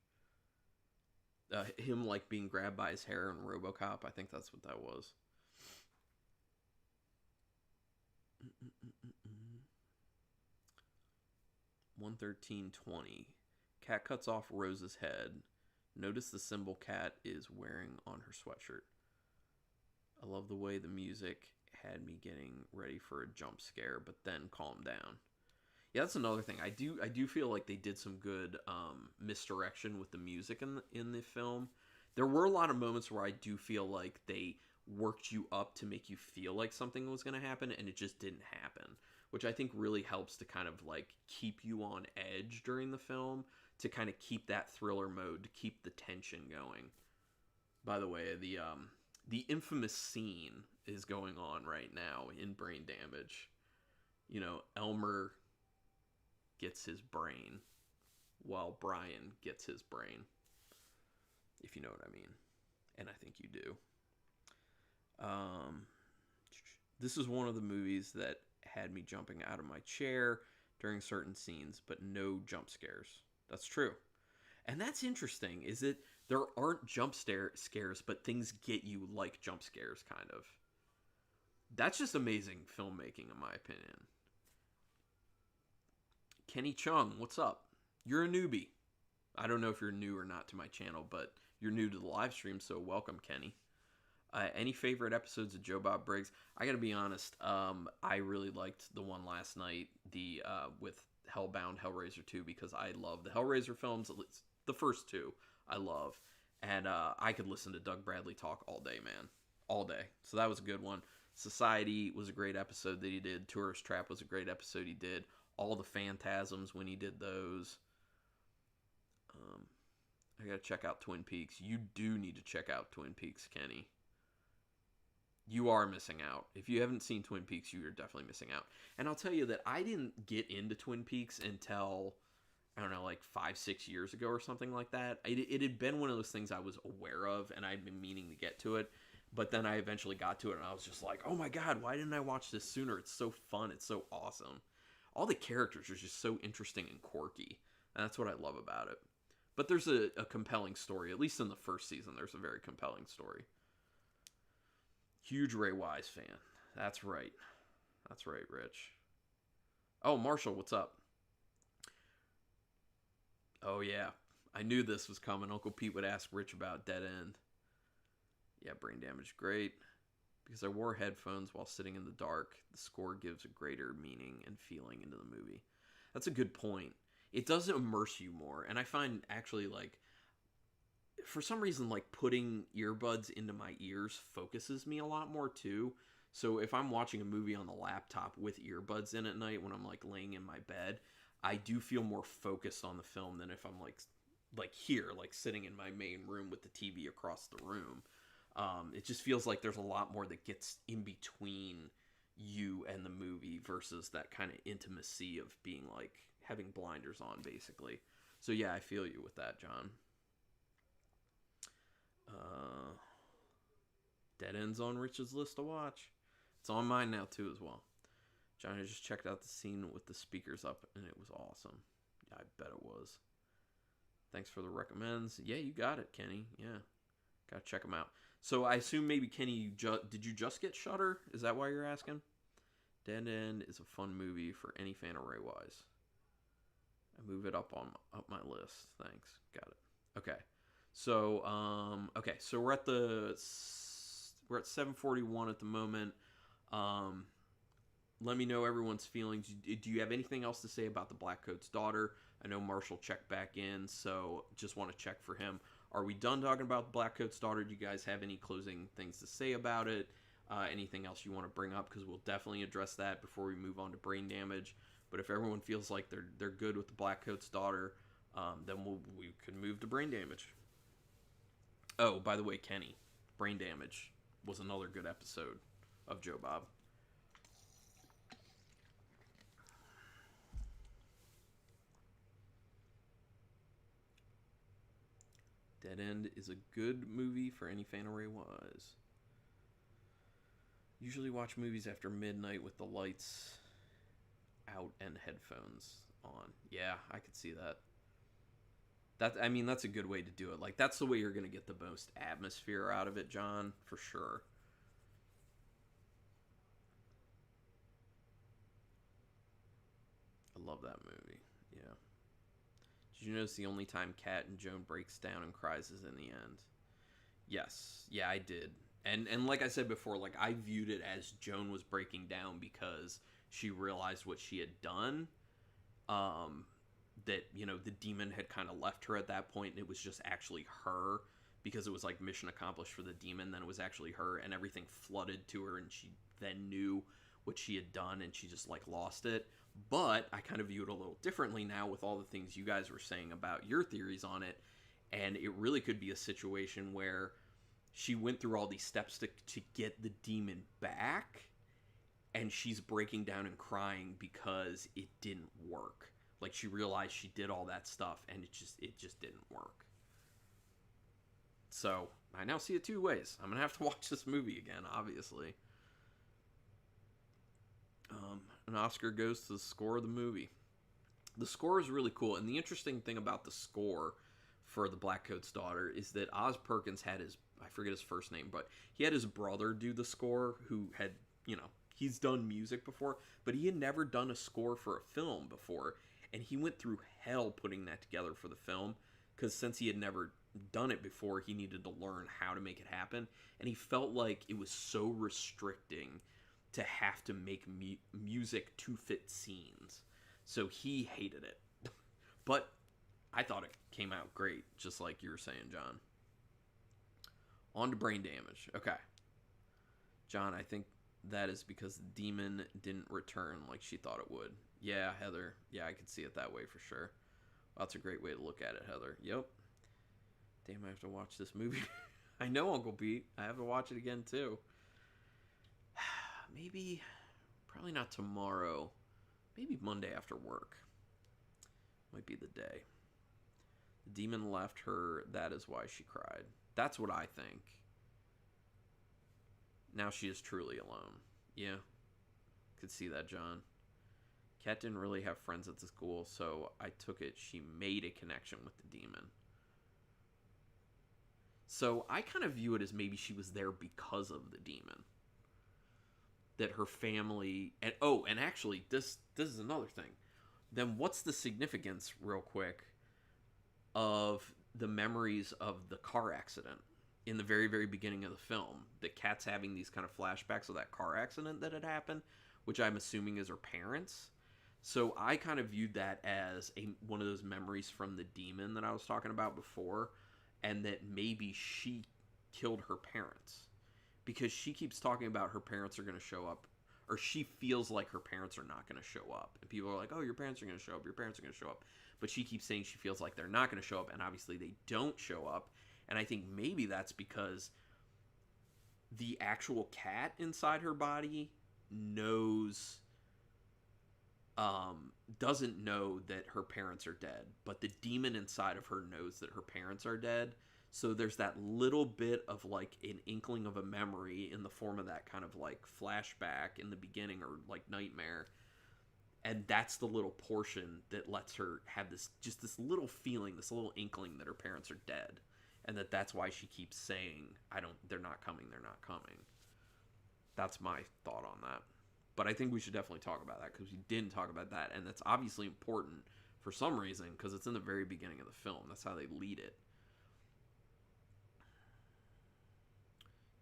Him, like, being grabbed by his hair in RoboCop. I think that's what that was. 113.20. Cat cuts off Rose's head. Notice the symbol Cat is wearing on her sweatshirt. I love the way the music had me getting ready for a jump scare, but then calmed down. Yeah, that's another thing. I do feel like they did some good misdirection with the music in the film. There were a lot of moments where I do feel like they worked you up to make you feel like something was going to happen, and it just didn't happen, which I think really helps to kind of like keep you on edge during the film, to kind of keep that thriller mode, to keep the tension going. By the way, the infamous scene is going on right now in Brain Damage. You know, Elmer gets his brain while Brian gets his brain, if you know what I mean. And I think you do. This is one of the movies that had me jumping out of my chair during certain scenes, but no jump scares. That's true. And that's interesting, is that there aren't scares, but things get you like jump scares, kind of. That's just amazing filmmaking, in my opinion. Kenny Chung, what's up? You're a newbie. I don't know if you're new or not to my channel, but you're new to the live stream, so welcome, Kenny. Any favorite episodes of Joe Bob Briggs? I gotta be honest, I really liked the one last night, with Hellbound Hellraiser 2, because I love the Hellraiser films, at least the first two, I love. And I could listen to Doug Bradley talk all day, man. All day. So that was a good one. Society was a great episode that he did. Tourist Trap was a great episode he did. All the Phantasms when he did those. I gotta check out Twin Peaks. You do need to check out Twin Peaks, Kenny. You are missing out. If you haven't seen Twin Peaks, you are definitely missing out. And I'll tell you that I didn't get into Twin Peaks until, I don't know, like 5-6 years ago or something like that. It had been one of those things I was aware of, and I'd been meaning to get to it. But then I eventually got to it, and I was just like, oh my god, why didn't I watch this sooner? It's so fun. It's so awesome. All the characters are just so interesting and quirky. And that's what I love about it. But there's a compelling story. At least in the first season, there's a very compelling story. Huge Ray Wise fan. That's right. That's right, Rich. Oh, Marshall, what's up? Oh, yeah. I knew this was coming. Uncle Pete would ask Rich about Dead End. Yeah, Brain Damage, great. Because I wore headphones while sitting in the dark, the score gives a greater meaning and feeling into the movie. That's a good point. It does immerse you more. And I find, actually, like, for some reason, like, putting earbuds into my ears focuses me a lot more, too. So if I'm watching a movie on the laptop with earbuds in at night when I'm, like, laying in my bed, I do feel more focused on the film than if I'm, like here, like, sitting in my main room with the TV across the room. It just feels like there's a lot more that gets in between you and the movie versus that kind of intimacy of being, like, having blinders on, basically. So yeah, I feel you with that, John. Dead End's on Rich's list to watch. It's on mine now too as well. John, I just checked out the scene with the speakers up and it was awesome. Yeah, I bet it was. Thanks for the recommends. Yeah, you got it, Kenny. Yeah, gotta check them out. So I assume maybe Kenny, did you just get Shudder? Is that why you're asking? Dead End is a fun movie for any fan of Ray Wise. I move it up my list. Thanks. Got it. Okay. So so we're at 7:41 at the moment. Let me know everyone's feelings. Do you have anything else to say about the Blackcoat's daughter? I know Marshall checked back in, so just want to check for him. Are we done talking about the Blackcoat's daughter? Do you guys have any closing things to say about it? Anything else you want to bring up? Because we'll definitely address that before we move on to Brain Damage. But if everyone feels like they're good with the Blackcoat's daughter, then we could move to Brain Damage. Oh, by the way, Kenny, Brain Damage was another good episode of Joe Bob. Dead End is a good movie for any fan of Ray Wise. Usually watch movies after midnight with the lights out and headphones on. Yeah, I could see that. That's a good way to do it. Like, that's the way you're going to get the most atmosphere out of it, John, for sure. I love that movie. Yeah. Did you notice the only time Kat and Joan breaks down and cries is in the end? Yes. Yeah, I did. And like I said before, like, I viewed it as Joan was breaking down because she realized what she had done. That, you know, the demon had kind of left her at that point, and it was just actually her, because it was like mission accomplished for the demon, then it was actually her, and everything flooded to her, and she then knew what she had done, and she just, like, lost it. But I kind of view it a little differently now with all the things you guys were saying about your theories on it, and it really could be a situation where she went through all these steps to get the demon back, and she's breaking down and crying because it didn't work. Like, she realized she did all that stuff, and it just didn't work. So, I now see it two ways. I'm going to have to watch this movie again, obviously. An Oscar goes to the score of the movie. The score is really cool, and the interesting thing about the score for The Blackcoat's Daughter is that Oz Perkins had his, I forget his first name, but he had his brother do the score, who had, he's done music before, but he had never done a score for a film before, and he went through hell putting that together for the film, because since he had never done it before, he needed to learn how to make it happen, and he felt like it was so restricting to have to make music to fit scenes. So he hated it. But I thought it came out great, just like you were saying, John. On to brain damage. Okay. John, I think that is because the demon didn't return like she thought it would. Yeah, Heather. Yeah, I could see it that way for sure. Well, that's a great way to look at it, Heather. Yep. Damn, I have to watch this movie. I know, Uncle Pete. I have to watch it again, too. Maybe, probably not tomorrow. Maybe Monday after work. Might be the day. The demon left her. That is why she cried. That's what I think. Now she is truly alone. Yeah. Could see that, John. Kat didn't really have friends at the school, so I took it she made a connection with the demon. So I kind of view it as maybe she was there because of the demon. That her family... And actually, this is another thing. Then what's the significance, real quick, of the memories of the car accident in the very, very beginning of the film? That Kat's having these kind of flashbacks of that car accident that had happened, which I'm assuming is her parents. So I kind of viewed that as one of those memories from the demon that I was talking about before, and that maybe she killed her parents. Because she keeps talking about her parents are going to show up, or she feels like her parents are not going to show up. And people are like, oh, your parents are going to show up, your parents are going to show up. But she keeps saying she feels like they're not going to show up, and obviously they don't show up. And I think maybe that's because the actual cat inside her body knows, doesn't know that her parents are dead. But the demon inside of her knows that her parents are dead. So there's that little bit of like an inkling of a memory in the form of that kind of like flashback in the beginning, or like nightmare. And that's the little portion that lets her have this little feeling, this little inkling that her parents are dead. And that's why she keeps saying, they're not coming, they're not coming. That's my thought on that. But I think we should definitely talk about that, because we didn't talk about that. And that's obviously important for some reason, because it's in the very beginning of the film. That's how they lead it.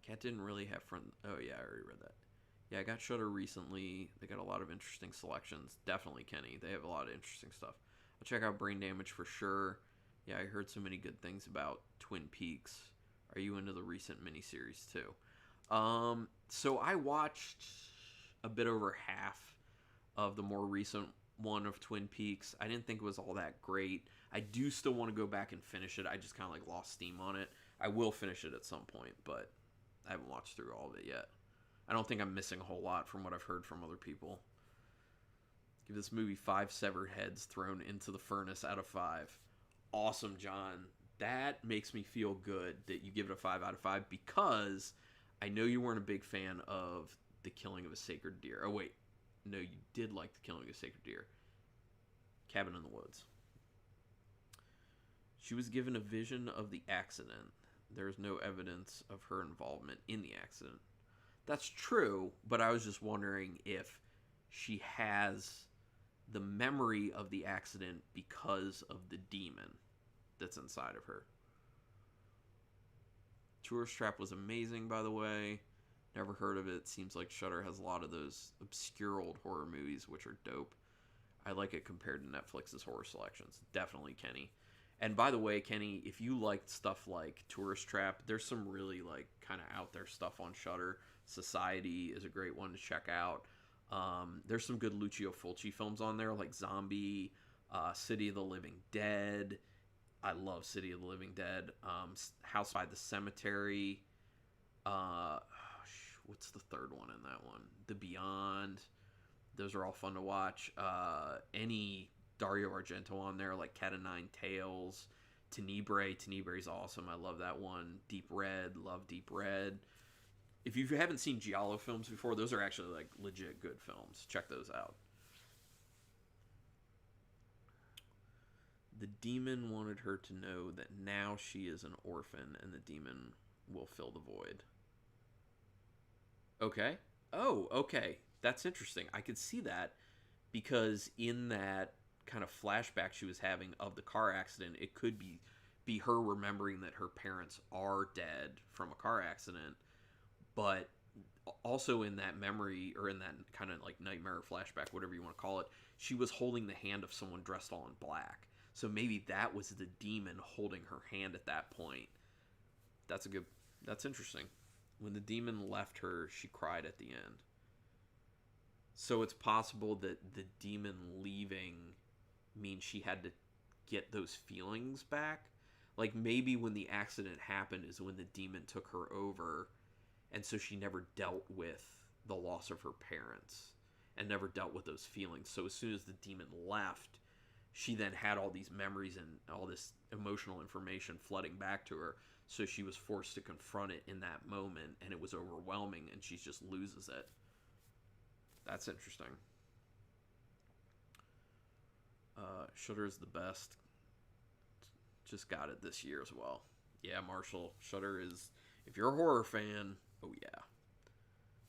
Cat didn't really have friends. Oh, yeah, I already read that. Yeah, I got Shudder recently. They got a lot of interesting selections. Definitely, Kenny. They have a lot of interesting stuff. I'll check out Brain Damage for sure. Yeah, I heard so many good things about Twin Peaks. Are you into the recent miniseries, too? So I watched a bit over half of the more recent one of Twin Peaks. I didn't think it was all that great. I do still want to go back and finish it. I just kind of like lost steam on it. I will finish it at some point, but I haven't watched through all of it yet. I don't think I'm missing a whole lot from what I've heard from other people. Give this movie 5 severed heads thrown into the furnace out of 5. Awesome, John. That makes me feel good that you give it a 5 out of 5, because I know you weren't a big fan of The Killing of a Sacred Deer. Oh, wait. No, you did like The Killing of a Sacred Deer. Cabin in the Woods. She was given a vision of the accident. There is no evidence of her involvement in the accident. That's true, but I was just wondering if she has the memory of the accident because of the demon that's inside of her. Tourist Trap was amazing, by the way. Never heard of it. Seems like Shudder has a lot of those obscure old horror movies, which are dope. I like it compared to Netflix's horror selections. Definitely, Kenny. And by the way, Kenny, if you liked stuff like Tourist Trap, there's some really like kind of out there stuff on Shudder. Society is a great one to check out. There's some good Lucio Fulci films on there, like Zombie, City of the Living Dead. I love City of the Living Dead. House by the Cemetery. What's the third one in that one? The Beyond. Those are all fun to watch. Any Dario Argento on there, like Cat of Nine Tails, Tenebre's awesome. I love that one. Deep Red, love Deep Red. If you haven't seen Giallo films before, those are actually like legit good films. Check those out. The demon wanted her to know that now she is an orphan and the demon will fill the void. Okay. Oh, okay. That's interesting. I could see that because in that kind of flashback she was having of the car accident, it could be her remembering that her parents are dead from a car accident, but also in that memory, or in that kind of like nightmare or flashback, whatever you want to call it, she was holding the hand of someone dressed all in black. So maybe that was the demon holding her hand at that point. That's interesting. When the demon left her, she cried at the end. So it's possible that the demon leaving means she had to get those feelings back. Like maybe when the accident happened is when the demon took her over, and so she never dealt with the loss of her parents and never dealt with those feelings. So as soon as the demon left, she then had all these memories and all this emotional information flooding back to her. So she was forced to confront it in that moment, and it was overwhelming, and she just loses it. That's interesting. Shudder is the best. Just got it this year as well. Yeah, Marshall. Shudder is... If you're a horror fan, oh yeah.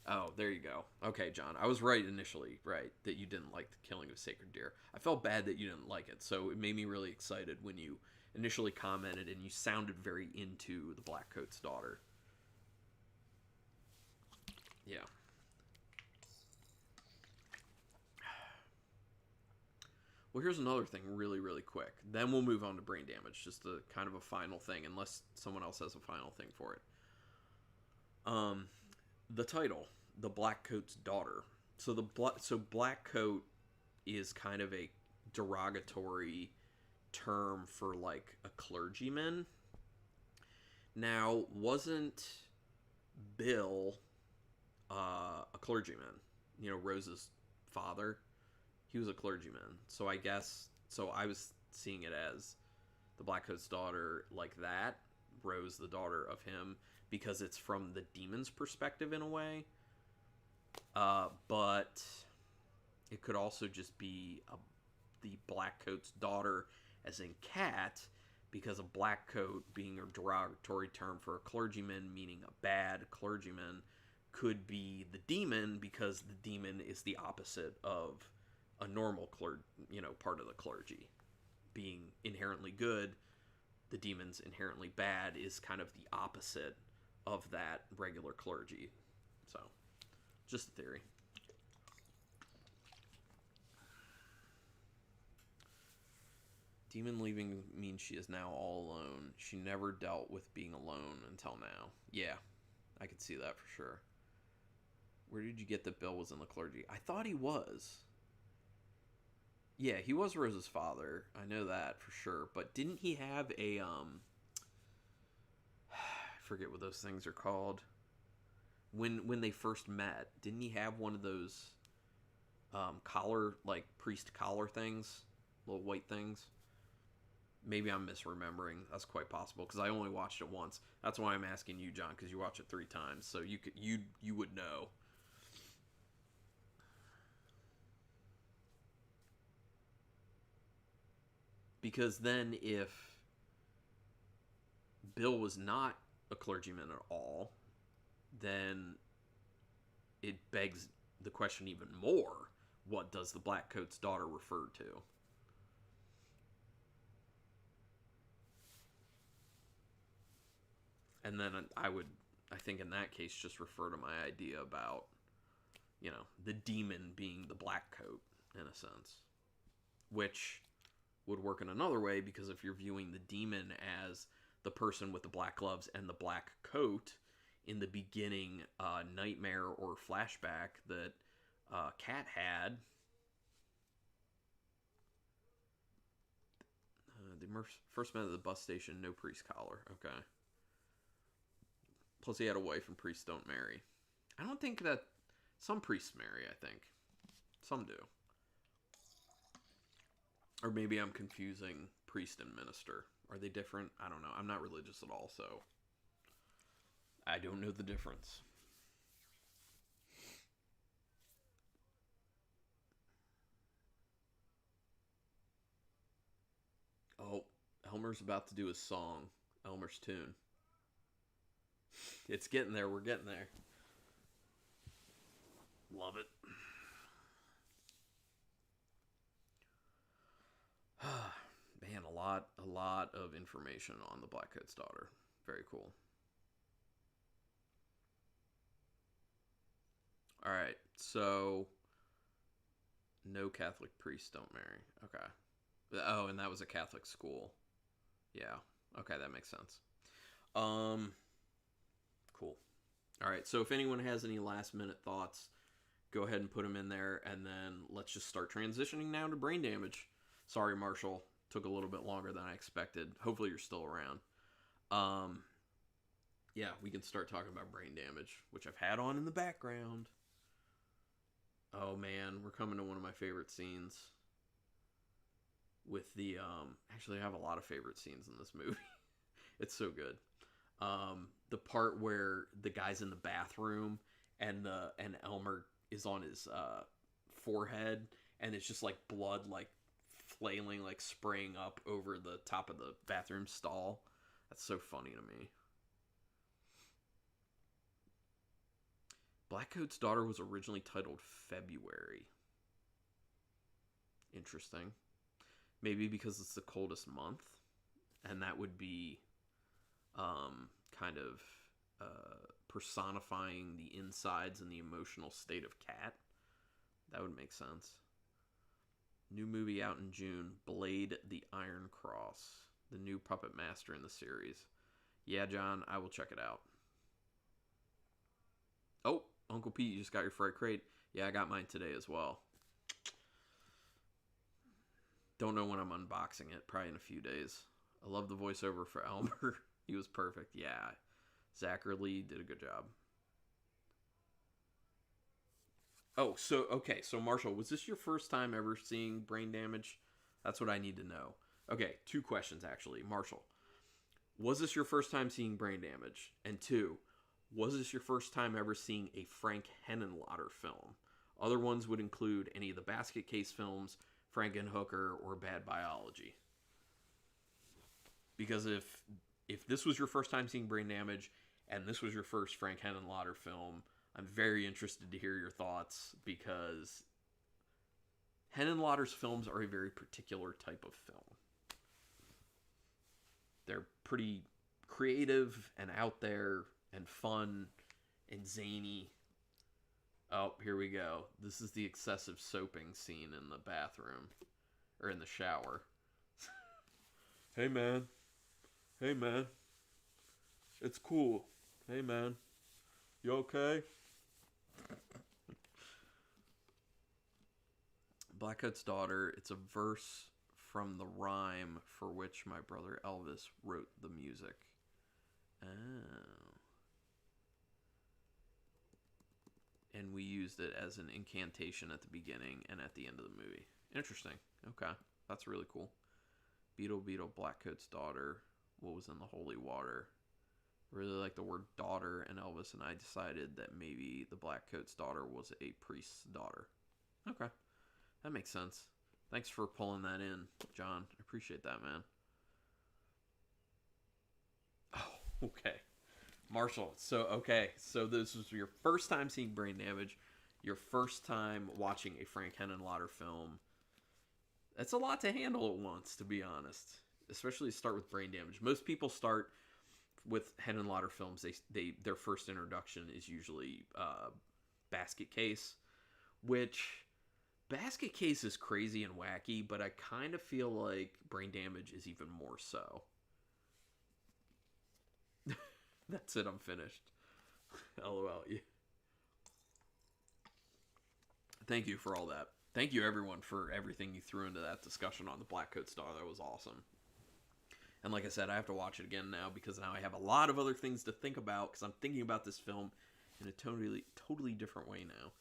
Oh, there you go. Okay, John. I was right initially, right, that you didn't like The Killing of Sacred Deer. I felt bad that you didn't like it, so it made me really excited when you initially commented and you sounded very into The Blackcoat's Daughter. Yeah. Well, here's another thing really, really quick. Then we'll move on to brain damage. Just a kind of a final thing, unless someone else has a final thing for it. The title, The Blackcoat's Daughter. So Blackcoat is kind of a derogatory term for like a clergyman. Now, wasn't Bill a clergyman? You know, Rose's father. He was a clergyman. So I guess, so I was seeing it as the Blackcoat's daughter like that. Rose, the daughter of him, because it's from the demon's perspective in a way. But it could also just be the Blackcoat's daughter as in cat, because a Blackcoat being a derogatory term for a clergyman, meaning a bad clergyman, could be the demon, because the demon is the opposite of a normal part of the clergy. Being inherently good, the demon's inherently bad is kind of the opposite of that regular clergy. So, just a theory. Demon leaving means she is now all alone. She never dealt with being alone until now. Yeah, I could see that for sure. Where did you get that Bill was in the clergy? I thought he was. Yeah, he was Rose's father. I know that for sure. But didn't he have a, I forget what those things are called. When they first met, didn't he have one of those collar, like priest collar things? Little white things? Maybe I'm misremembering. That's quite possible, because I only watched it once. That's why I'm asking you, John, because you watched it 3 times. So you would know. Because then if Bill was not a clergyman at all, then it begs the question even more. What does the Blackcoat's daughter refer to? And then I think in that case, just refer to my idea about, the demon being the Blackcoat, in a sense. Which would work in another way, because if you're viewing the demon as the person with the black gloves and the black coat in the beginning nightmare or flashback that Kat had, the first met at the bus station, no priest collar. Okay. Plus he had a wife, and priests don't marry. I don't think that... Some priests marry, I think. Some do. Or maybe I'm confusing priest and minister. Are they different? I don't know. I'm not religious at all, so I don't know the difference. Oh, Elmer's about to do his song. Elmer's tune. It's getting there. We're getting there. Love it. Man, a lot of information on the Blackcoat's daughter. Very cool. All right, so no Catholic priests don't marry. Okay. Oh, and that was a Catholic school. Yeah. Okay, that makes sense. Um, cool. All right, so if anyone has any last minute thoughts, go ahead and put them in there, and then let's just start transitioning now to brain damage. Sorry, Marshall. Took a little bit longer than I expected. Hopefully you're still around. Yeah, we can start talking about brain damage, which I've had on in the background. Oh man, we're coming to one of my favorite scenes. With the actually I have a lot of favorite scenes in this movie. It's so good. The part where the guy's in the bathroom and Elmer is on his forehead, and it's just like blood like flailing, like spraying up over the top of the bathroom stall. That's so funny to me. Blackcoat's daughter was originally titled February. Interesting. Maybe because it's the coldest month, and that would be kind of personifying the insides and the emotional state of Cat. That would make sense. New movie out in June, Blade the Iron Cross, the new puppet master in the series. Yeah, John, I will check it out. Oh, Uncle Pete, you just got your Fright Crate. Yeah, I got mine today as well. Don't know when I'm unboxing it. Probably in a few days. I love the voiceover for Elmer. He was perfect. Yeah. Zachary did a good job. Oh, so Marshall, was this your first time ever seeing brain damage? That's what I need to know. Okay, 2 questions actually. Marshall, was this your first time seeing brain damage? And 2, was this your first time ever seeing a Frank Henenlotter film? Other ones would include any of the Basket Case films, Frankenhooker, or Bad Biology. Because if this was your first time seeing brain damage and this was your first Frank Henenlotter film, I'm very interested to hear your thoughts, because Henenlotter's films are a very particular type of film. They're pretty creative and out there and fun and zany. Oh, here we go. This is the excessive soaping scene in the bathroom. Or in the shower. Hey, man. Hey, man. It's cool. Hey, man. You okay? Blackcoat's Daughter. It's a verse from the rhyme for which my brother Elvis wrote the music. Oh. And we used it as an incantation at the beginning and at the end of the movie. Interesting. Okay. That's really cool. Beetle Beetle, Blackcoat's Daughter. What was in the holy water? Really like the word daughter, and Elvis and I decided that maybe the Blackcoat's daughter was a priest's daughter. Okay. That makes sense. Thanks for pulling that in, John. I appreciate that, man. Oh, okay. Marshall, so this was your first time seeing brain damage, your first time watching a Frank Henenlotter film. That's a lot to handle at once, to be honest. Especially to start with brain damage. Most people start with Henenlotter films. Their first introduction is usually Basket Case, which Basket Case is crazy and wacky, but I kind of feel like Brain Damage is even more so. That's it, I'm finished. LOL. Thank you for all that. Thank you, everyone, for everything you threw into that discussion on the Blackcoat's Daughter. That was awesome. And like I said, I have to watch it again now, because now I have a lot of other things to think about, because I'm thinking about this film in a totally different way now.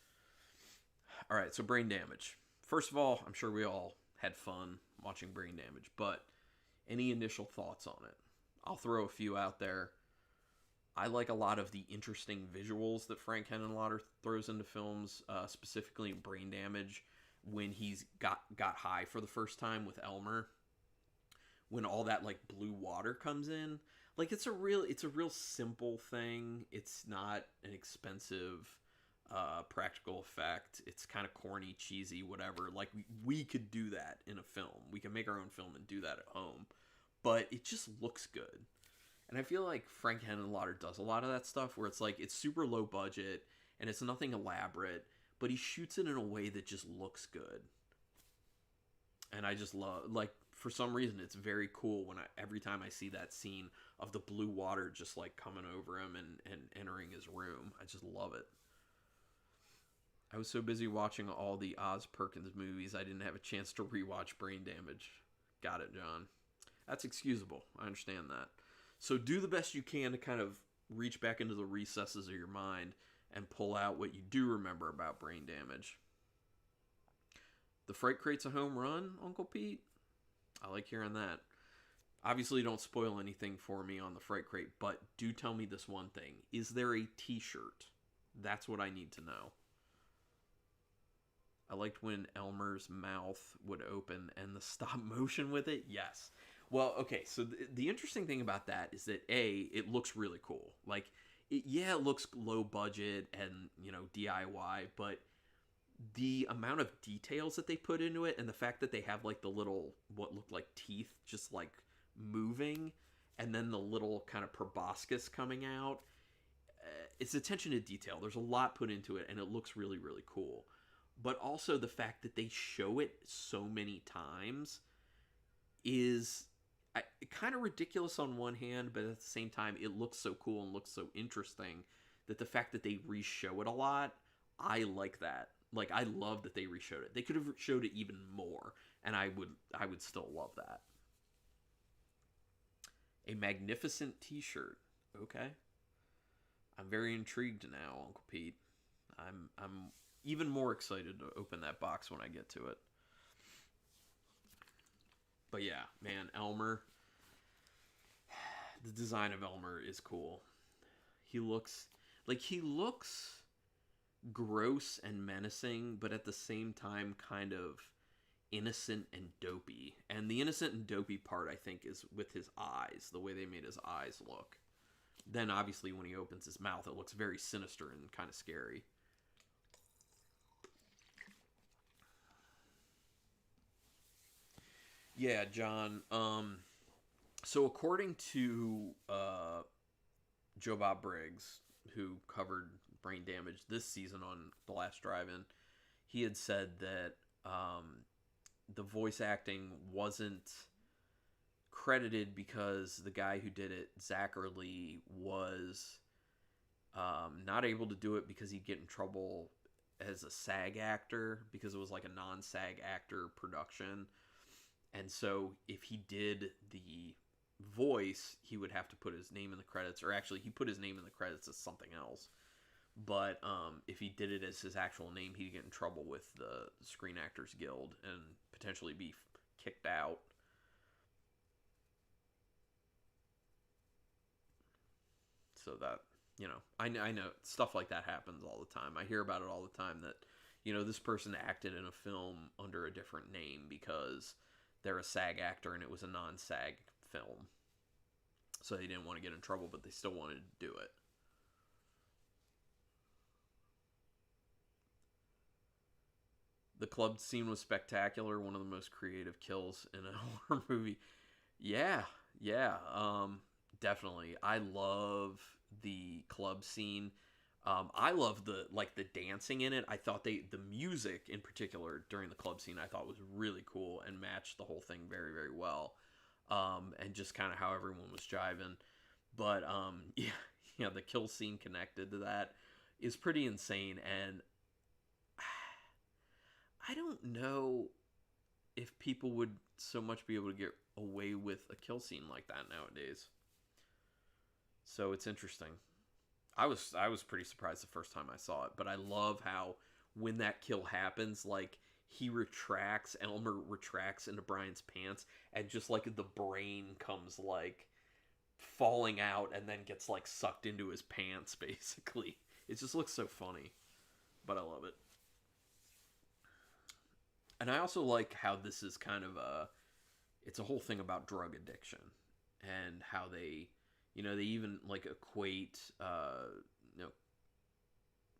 All right, so Brain Damage. First of all, I'm sure we all had fun watching Brain Damage, but Any initial thoughts on it? I'll throw a few out there. I like a lot of the interesting visuals that Frank Henenlotter throws into films, specifically in Brain Damage, when he's got high for the first time with Elmer. When all that like blue water comes in, like it's a real simple thing. It's not an expensive practical effect. It's kind of corny, cheesy, whatever. Like we could do that in a film. We can make our own film and do that at home, but it just looks good. And I feel like Frank Henenlotter does a lot of that stuff where it's like it's super low budget and it's nothing elaborate, but he shoots it in a way that just looks good. And I just love, like, for some reason it's very cool when every time I see that scene of the blue water just like coming over him and entering his room. I just love it. I was so busy watching all the Oz Perkins movies I didn't have a chance to rewatch Brain Damage. Got it, John. That's excusable. I understand that. So do the best you can to kind of reach back into the recesses of your mind and pull out what you do remember about Brain Damage. The Fright Crate's a home run, Uncle Pete? I like hearing that. Obviously, don't spoil anything for me on the Fright Crate, but do tell me this one thing. Is there a t-shirt? That's what I need to know. I liked when Elmer's mouth would open and the stop motion with it. Yes. Well, okay, so the interesting thing about that is that, A, it looks really cool. Like, it looks low budget and, DIY, but the amount of details that they put into it and the fact that they have, like, the little, what look like teeth just, like, moving, and then the little kind of proboscis coming out, it's attention to detail. There's a lot put into it, and it looks really, really cool. But also the fact that they show it so many times is kind of ridiculous on one hand, but at the same time, it looks so cool and looks so interesting that the fact that they re-show it a lot, I like that. Like, I love that they re-showed it. They could have showed it even more, and I would still love that. A magnificent t-shirt. Okay. I'm very intrigued now, Uncle Pete. I'm even more excited to open that box when I get to it. But yeah, man, Elmer. The design of Elmer is cool. He looks gross and menacing, but at the same time kind of innocent and dopey. And the innocent and dopey part, I think, is with his eyes, the way they made his eyes look. Then obviously when he opens his mouth, it looks very sinister and kind of scary. Yeah, John. So according to Joe Bob Briggs, who covered Brain Damage this season on The Last Drive-In, he had said that the voice acting wasn't credited because the guy who did it, Zachary Lee, was not able to do it because he'd get in trouble as a SAG actor because it was like a non-SAG actor production. And so if he did the voice, he would have to put his name in the credits, or actually he put his name in the credits as something else. But if he did it as his actual name, he'd get in trouble with the Screen Actors Guild and potentially be kicked out. So that, I know stuff like that happens all the time. I hear about it all the time that, this person acted in a film under a different name because they're a SAG actor and it was a non-SAG film. So they didn't want to get in trouble, but they still wanted to do it. The club scene was spectacular. One of the most creative kills in a horror movie. Yeah. Definitely. I love the club scene. I love the dancing in it. I thought the music in particular during the club scene I thought was really cool and matched the whole thing very, very well. And just kind of how everyone was jiving. But the kill scene connected to that is pretty insane. And I don't know if people would so much be able to get away with a kill scene like that nowadays. So it's interesting. I was pretty surprised the first time I saw it, but I love how when that kill happens, like Elmer retracts into Brian's pants, and just like the brain comes like falling out and then gets like sucked into his pants, basically. It just looks so funny, but I love it. And I also like how this is kind of it's a whole thing about drug addiction and how they, they even like equate, you know,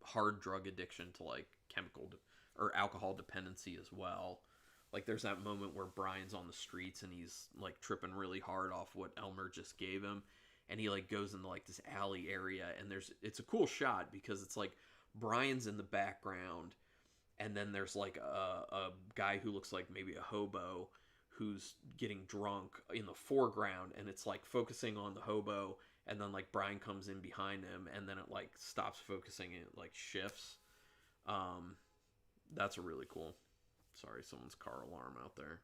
hard drug addiction to like or alcohol dependency as well. Like there's that moment where Brian's on the streets and he's like tripping really hard off what Elmer just gave him, and he like goes into like this alley area, and it's a cool shot because it's like Brian's in the background, and then there's like a guy who looks like maybe a hobo who's getting drunk in the foreground, and it's like focusing on the hobo, and then like Brian comes in behind him, and then it like stops focusing and it like shifts. That's a really cool. Sorry, someone's car alarm out there.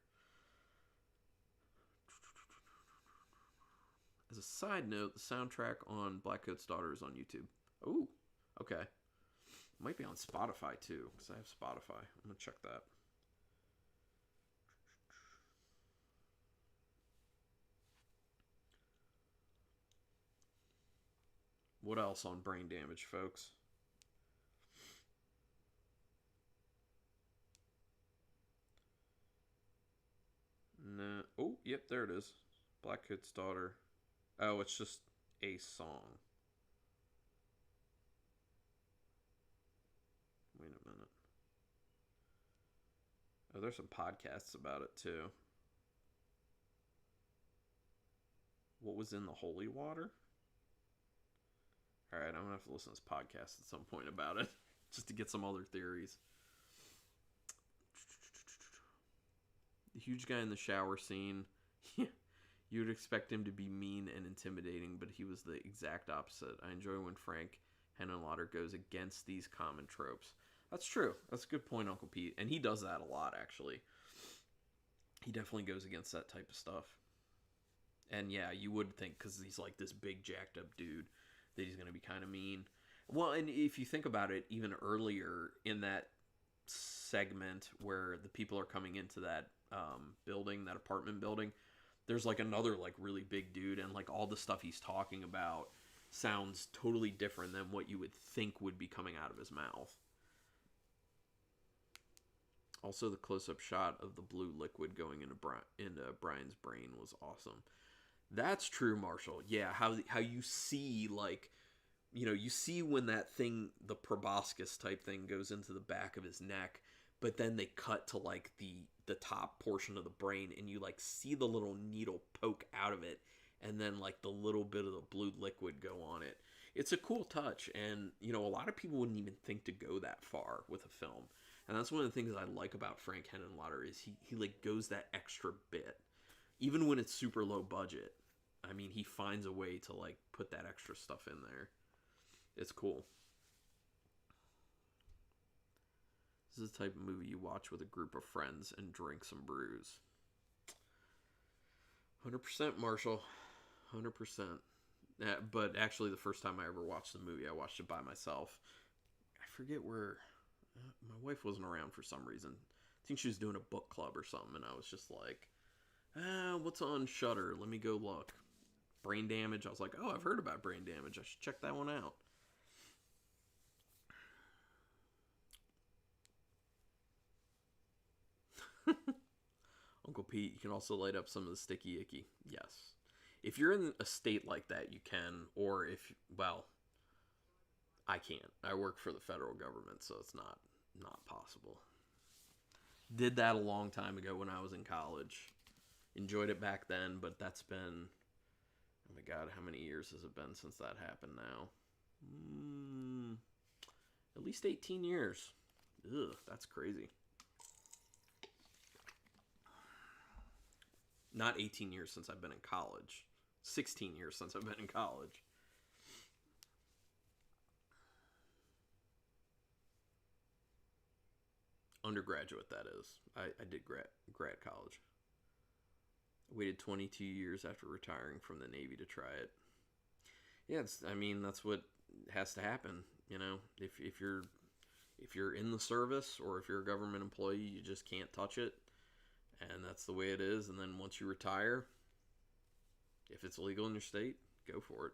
As a side note, the soundtrack on Blackcoat's Daughter is on YouTube. Ooh, okay. Might be on Spotify too, because I have Spotify. I'm gonna check that. What else on Brain Damage, folks? No. Oh, yep, there it is. Blackcoat's Daughter. Oh, it's just a song. Wait a minute. Oh, there's some podcasts about it too. What was in the holy water? Alright, I'm gonna have to listen to this podcast at some point about it, just to get some other theories. The huge guy in the shower scene. You would expect him to be mean and intimidating, but he was the exact opposite. I enjoy when Frank Henenlotter goes against these common tropes. That's true. That's a good point, Uncle Pete. And he does that a lot, actually. He definitely goes against that type of stuff. And yeah, you would think, because he's like this big jacked up dude, that he's going to be kind of mean. Well, and if you think about it, even earlier in that segment where the people are coming into that building, that apartment building, there's like another like really big dude, and like all the stuff he's talking about sounds totally different than what you would think would be coming out of his mouth. Also, the close-up shot of the blue liquid going into Brian's brain was awesome. That's true, Marshall. Yeah, how you see, like, you see when that thing, the proboscis type thing, goes into the back of his neck, but then they cut to like the top portion of the brain, and you like see the little needle poke out of it, and then like the little bit of the blue liquid go on it. It's a cool touch, and a lot of people wouldn't even think to go that far with a film. And that's one of the things I like about Frank Henenlotter is he like goes that extra bit. Even when it's super low budget. I mean, he finds a way to like put that extra stuff in there. It's cool. This is the type of movie you watch with a group of friends and drink some brews. 100%, Marshall. 100%. But actually, the first time I ever watched the movie, I watched it by myself. I forget where... my wife wasn't around for some reason. I think she was doing a book club or something, and I was just like, what's on Shudder? Let me go look. Brain Damage. I was like, oh, I've heard about Brain Damage. I should check that one out. Uncle Pete, you can also light up some of the sticky icky. Yes. If you're in a state like that, you can. Or if, well, I can't. I work for the federal government, so it's not possible. Did that a long time ago when I was in college. Enjoyed it back then, but that's been... oh my god, how many years has it been since that happened now? At least 18 years. Ugh, that's crazy. Not 18 years since I've been in college. 16 years since I've been in college. Undergraduate, that is. I did grad college. I waited 22 years after retiring from the Navy to try it. Yeah, that's what has to happen. If you're if you're in the service or if you're a government employee, you just can't touch it. And that's the way it is. And then once you retire, if it's legal in your state, go for it.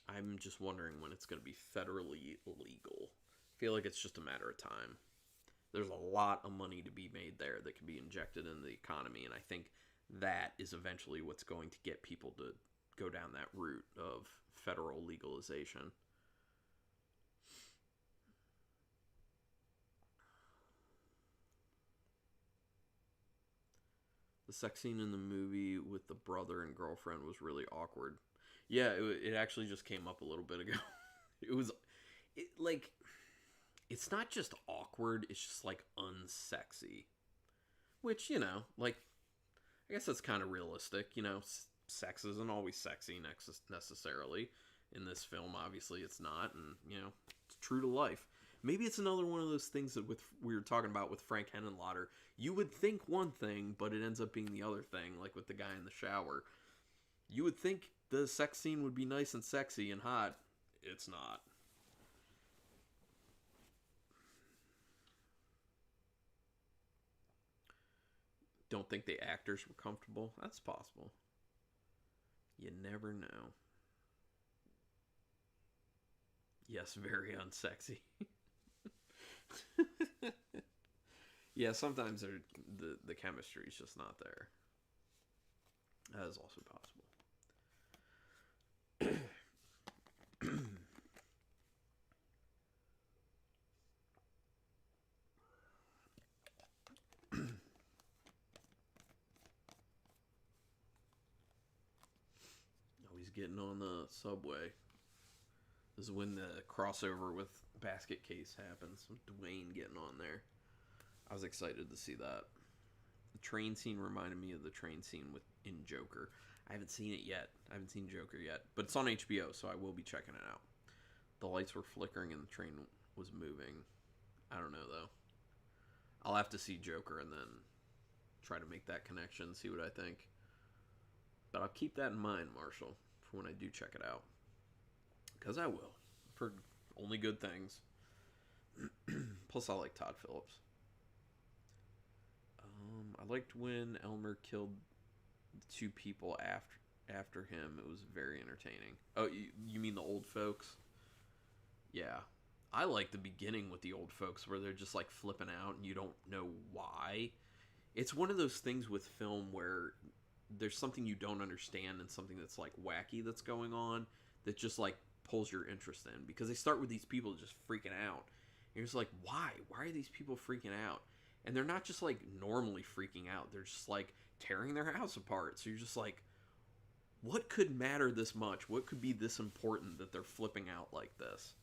I'm just wondering when it's going to be federally legal. I feel like it's just a matter of time. There's a lot of money to be made there that can be injected into the economy, and I think that is eventually what's going to get people to go down that route of federal legalization. The sex scene in the movie with the brother and girlfriend was really awkward. Yeah, it actually just came up a little bit ago. Like, it's not just awkward, it's just, like, unsexy. Which, you know, like, I guess that's kind of realistic. You know, sex isn't always sexy necessarily. In this film, obviously, it's not. And, you know, it's true to life. Maybe it's another one of those things that we were talking about with Frank Henenlotter. You would think one thing, but it ends up being the other thing, like with the guy in the shower. You would think the sex scene would be nice and sexy and hot. It's not. Don't think the actors were comfortable? That's possible. You never know. Yes, very unsexy. Yeah, sometimes the chemistry is just not there. That is also possible. Oh, he's getting on the subway. This is when the crossover with Basket Case happens. Dwayne getting on there. I was excited to see that. The train scene reminded me of the train scene in Joker. I haven't seen it yet. I haven't seen Joker yet. But it's on HBO, so I will be checking it out. The lights were flickering and the train was moving. I don't know, though. I'll have to see Joker and then try to make that connection, see what I think. But I'll keep that in mind, Marshall, for when I do check it out. Because I will. I've heard only good things. Plus, I like Todd Phillips. I liked when Elmer killed the two people after him. It was very entertaining. Oh, you mean the old folks? Yeah. I like the beginning with the old folks where they're just like flipping out and you don't know why. It's one of those things with film where there's something you don't understand and something that's like wacky that's going on that just like pulls your interest in, because they start with these people just freaking out. And you're just like, why? Why are these people freaking out? And they're not just like normally freaking out. They're just like tearing their house apart. So you're just like, what could matter this much? What could be this important that they're flipping out like this?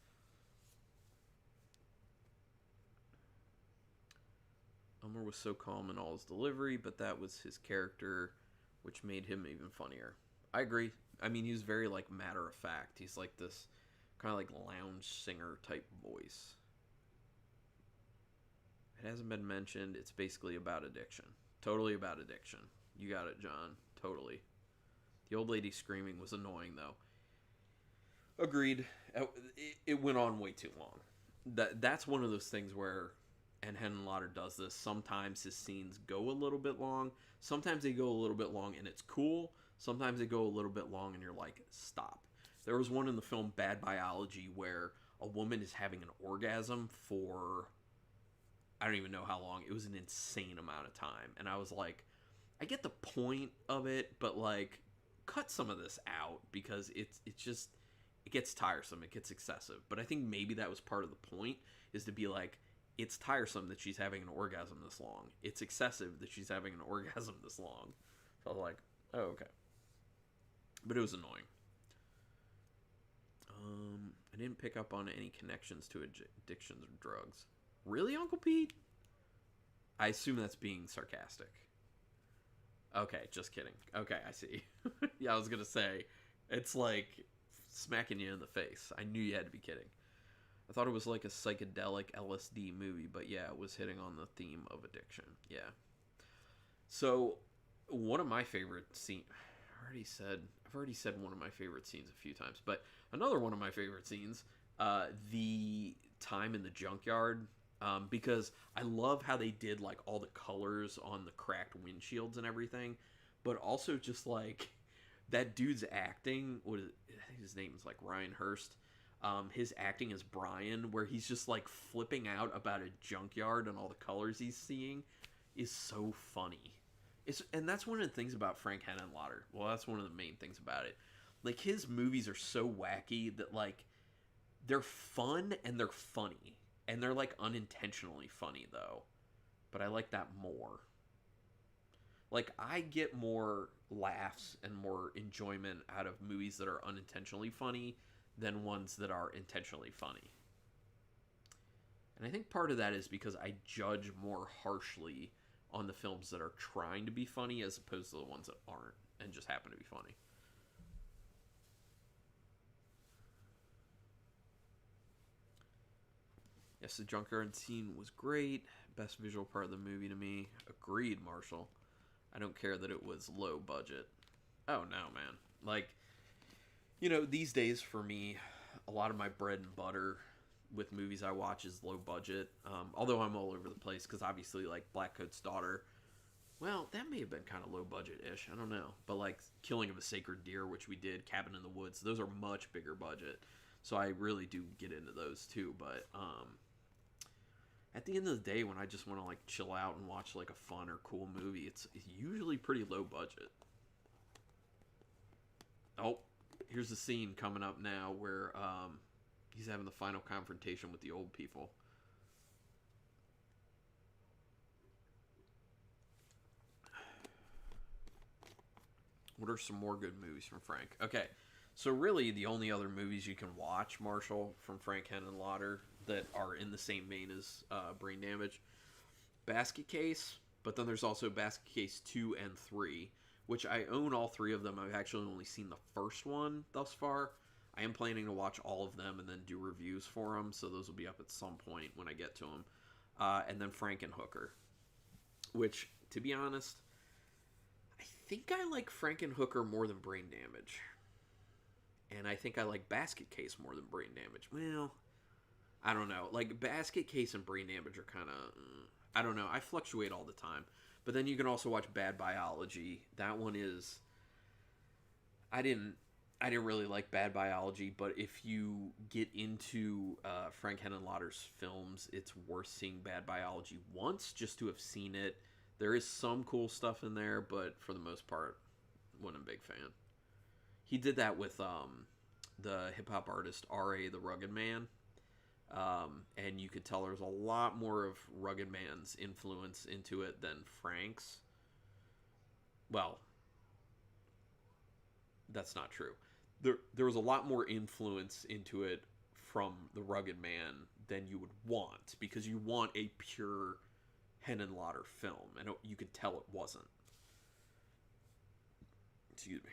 Elmer was so calm in all his delivery, but that was his character, which made him even funnier. I agree. I mean, he's very like matter of fact. He's like this kind of like lounge singer type voice. It hasn't been mentioned. It's basically about addiction. Totally about addiction. You got it, John. Totally. The old lady screaming was annoying, though. Agreed. It went on way too long. That's one of those things where, and Henenlotter does this, sometimes his scenes go a little bit long. Sometimes they go a little bit long and it's cool. Sometimes they go a little bit long and you're like, stop. There was one in the film Bad Biology where a woman is having an orgasm for, I don't even know how long. It was an insane amount of time. And I was like, I get the point of it, but like, cut some of this out because it's just, it gets tiresome. It gets excessive. But I think maybe that was part of the point, is to be like, it's tiresome that she's having an orgasm this long. It's excessive that she's having an orgasm this long. So I was like, oh, okay. But it was annoying. I didn't pick up on any connections to addictions or drugs. Really, Uncle Pete? I assume that's being sarcastic. Okay, just kidding. Okay, I see. Yeah, I was going to say, it's like smacking you in the face. I knew you had to be kidding. I thought it was like a psychedelic LSD movie, but yeah, it was hitting on the theme of addiction. Yeah. So, one of my favorite scenes, I already said, I've already said one of my favorite scenes a few times, but another one of my favorite scenes, the time in the junkyard, because I love how they did like all the colors on the cracked windshields and everything, but also just like that dude's acting. I think his name is like Ryan Hurst. His acting as Brian, where he's just like flipping out about a junkyard and all the colors he's seeing, is so funny. And that's one of the things about Frank Henenlotter. Well, that's one of the main things about it. Like, his movies are so wacky that, like, they're fun and they're funny. And they're, like, unintentionally funny, though. But I like that more. Like, I get more laughs and more enjoyment out of movies that are unintentionally funny than ones that are intentionally funny. And I think part of that is because I judge more harshly on the films that are trying to be funny as opposed to the ones that aren't and just happen to be funny. Yes, the junkyard scene was great. Best visual part of the movie to me. Agreed, Marshall. I don't care that it was low budget. Oh, no, man. Like, you know, these days for me, a lot of my bread and butter with movies I watch is low budget. Although I'm all over the place because obviously, like, Blackcoat's Daughter, well, that may have been kind of low budget-ish. I don't know. But, like, Killing of a Sacred Deer, which we did, Cabin in the Woods, those are much bigger budget. So I really do get into those too. But at the end of the day, when I just want to, like, chill out and watch, like, a fun or cool movie, it's usually pretty low budget. Oh, here's the scene coming up now where he's having the final confrontation with the old people. What are some more good movies from Frank? Okay, so really the only other movies you can watch, Marshall, from Frank Henenlotter that are in the same vein as Brain Damage, Basket Case, but then there's also Basket Case 2 and 3, which I own all three of them. I've actually only seen the first one thus far. I am planning to watch all of them and then do reviews for them, so those will be up at some point when I get to them. And then Frankenhooker, which, to be honest, I think I like Frankenhooker more than Brain Damage. And I think I like Basket Case more than Brain Damage. Well, I don't know. Like, Basket Case and Brain Damage are kind of... I don't know. I fluctuate all the time. But then you can also watch Bad Biology. That one is... I didn't really like Bad Biology, but if you get into Frank Henenlotter's films, it's worth seeing Bad Biology once just to have seen it. There is some cool stuff in there, but for the most part, wasn't a big fan. He did that with the hip-hop artist R.A. the Rugged Man, and you could tell there's a lot more of Rugged Man's influence into it than Frank's. Well, that's not true. There was a lot more influence into it from the Rugged Man than you would want, because you want a pure Henenlotter film, and you could tell it wasn't. Excuse me.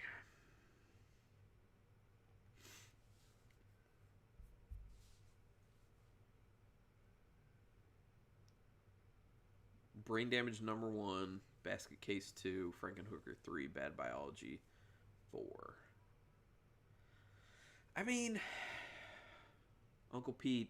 Brain Damage number 1, Basket Case 2, Frankenhooker 3, Bad Biology 4. I mean, Uncle Pete,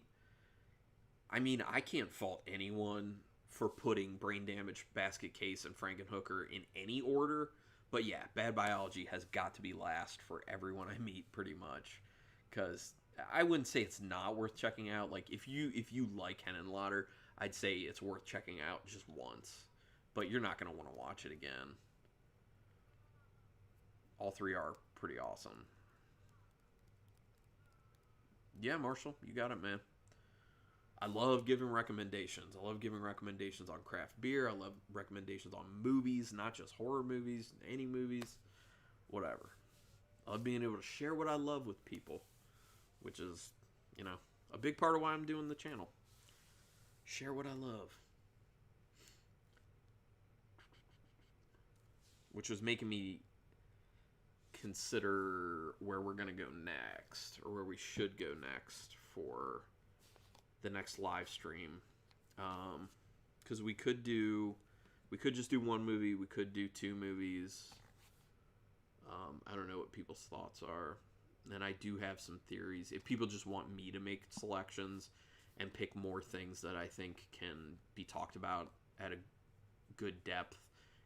I mean, I can't fault anyone for putting Brain Damage, Basket Case, and Frankenhooker in any order. But yeah, Bad Biology has got to be last for everyone I meet, pretty much. Because I wouldn't say it's not worth checking out. Like, if you like Henenlotter, I'd say it's worth checking out just once. But you're not going to want to watch it again. All three are pretty awesome. Yeah, Marshall, you got it, man. I love giving recommendations. I love giving recommendations on craft beer. I love recommendations on movies, not just horror movies, any movies, whatever. I love being able to share what I love with people, which is, you know, a big part of why I'm doing the channel. Share what I love. Which was making me consider where we're going to go next, or where we should go next for the next live stream. Because we could just do one movie, we could do two movies. I don't know what people's thoughts are. And I do have some theories. If people just want me to make selections and pick more things that I think can be talked about at a good depth,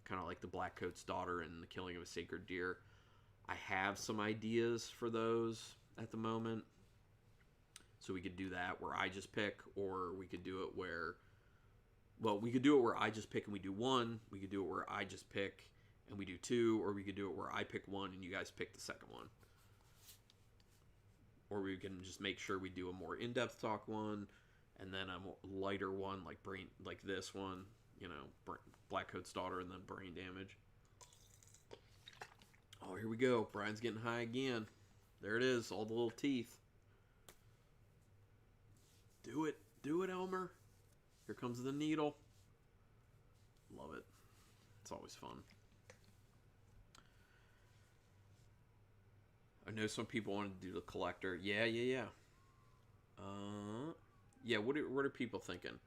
kind of like the Blackcoat's daughter and the killing of a sacred deer, I have some ideas for those at the moment. So we could do that where I just pick, or we could do it where, well, we could do it where I just pick and we do one. We could do it where I just pick and we do two, or we could do it where I pick one and you guys pick the second one. Or we can just make sure we do a more in-depth talk one, and then a lighter one like this one, you know, Blackcoat's daughter, and then brain damage. Oh, here we go. Brian's getting high again. There it is, all the little teeth. Do it, Elmer. Here comes the needle. Love it. It's always fun. I know some people want to do the collector. Yeah. Yeah, what are people thinking?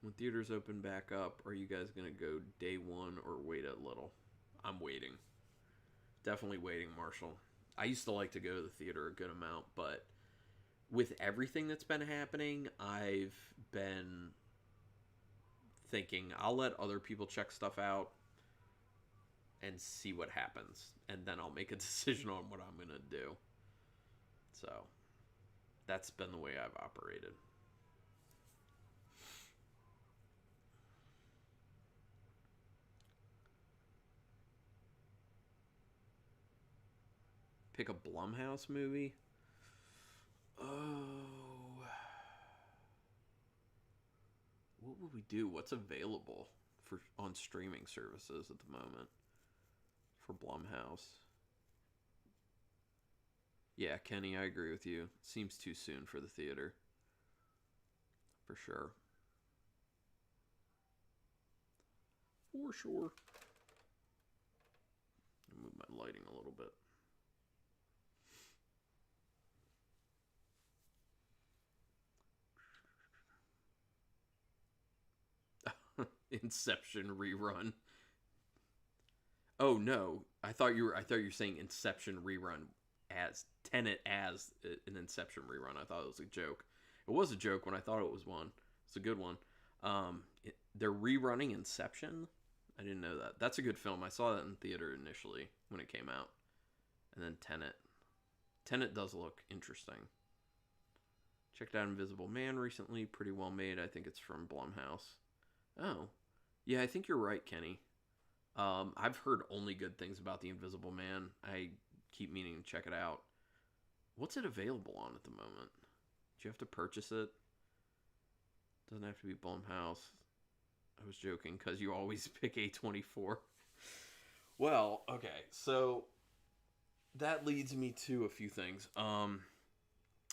When theaters open back up, are you guys going to go day one or wait a little? I'm waiting. Definitely waiting, Marshall. I used to like to go to the theater a good amount, but with everything that's been happening, I've been thinking I'll let other people check stuff out and see what happens, and then I'll make a decision on what I'm going to do. So that's been the way I've operated. Pick a Blumhouse movie? Oh. What would we do? What's available on streaming services at the moment for Blumhouse? Yeah, Kenny, I agree with you. Seems too soon for the theater. For sure. For sure. I'll move my lighting a little bit. Inception rerun. Oh no, I thought you were saying Inception rerun as Tenet as an Inception rerun. I thought it was a joke. It was a joke when I thought it was one. It's a good one. They're rerunning Inception. I didn't know that. That's a good film. I saw that in theater initially when it came out. And then Tenet. Tenet does look interesting. Checked out Invisible Man recently. Pretty well made. I think it's from Blumhouse. Oh. Yeah, I think you're right, Kenny. I've heard only good things about The Invisible Man. I keep meaning to check it out. What's it available on at the moment? Do you have to purchase it? Doesn't have to be Blumhouse. I was joking because you always pick A24. Well, okay, so that leads me to a few things.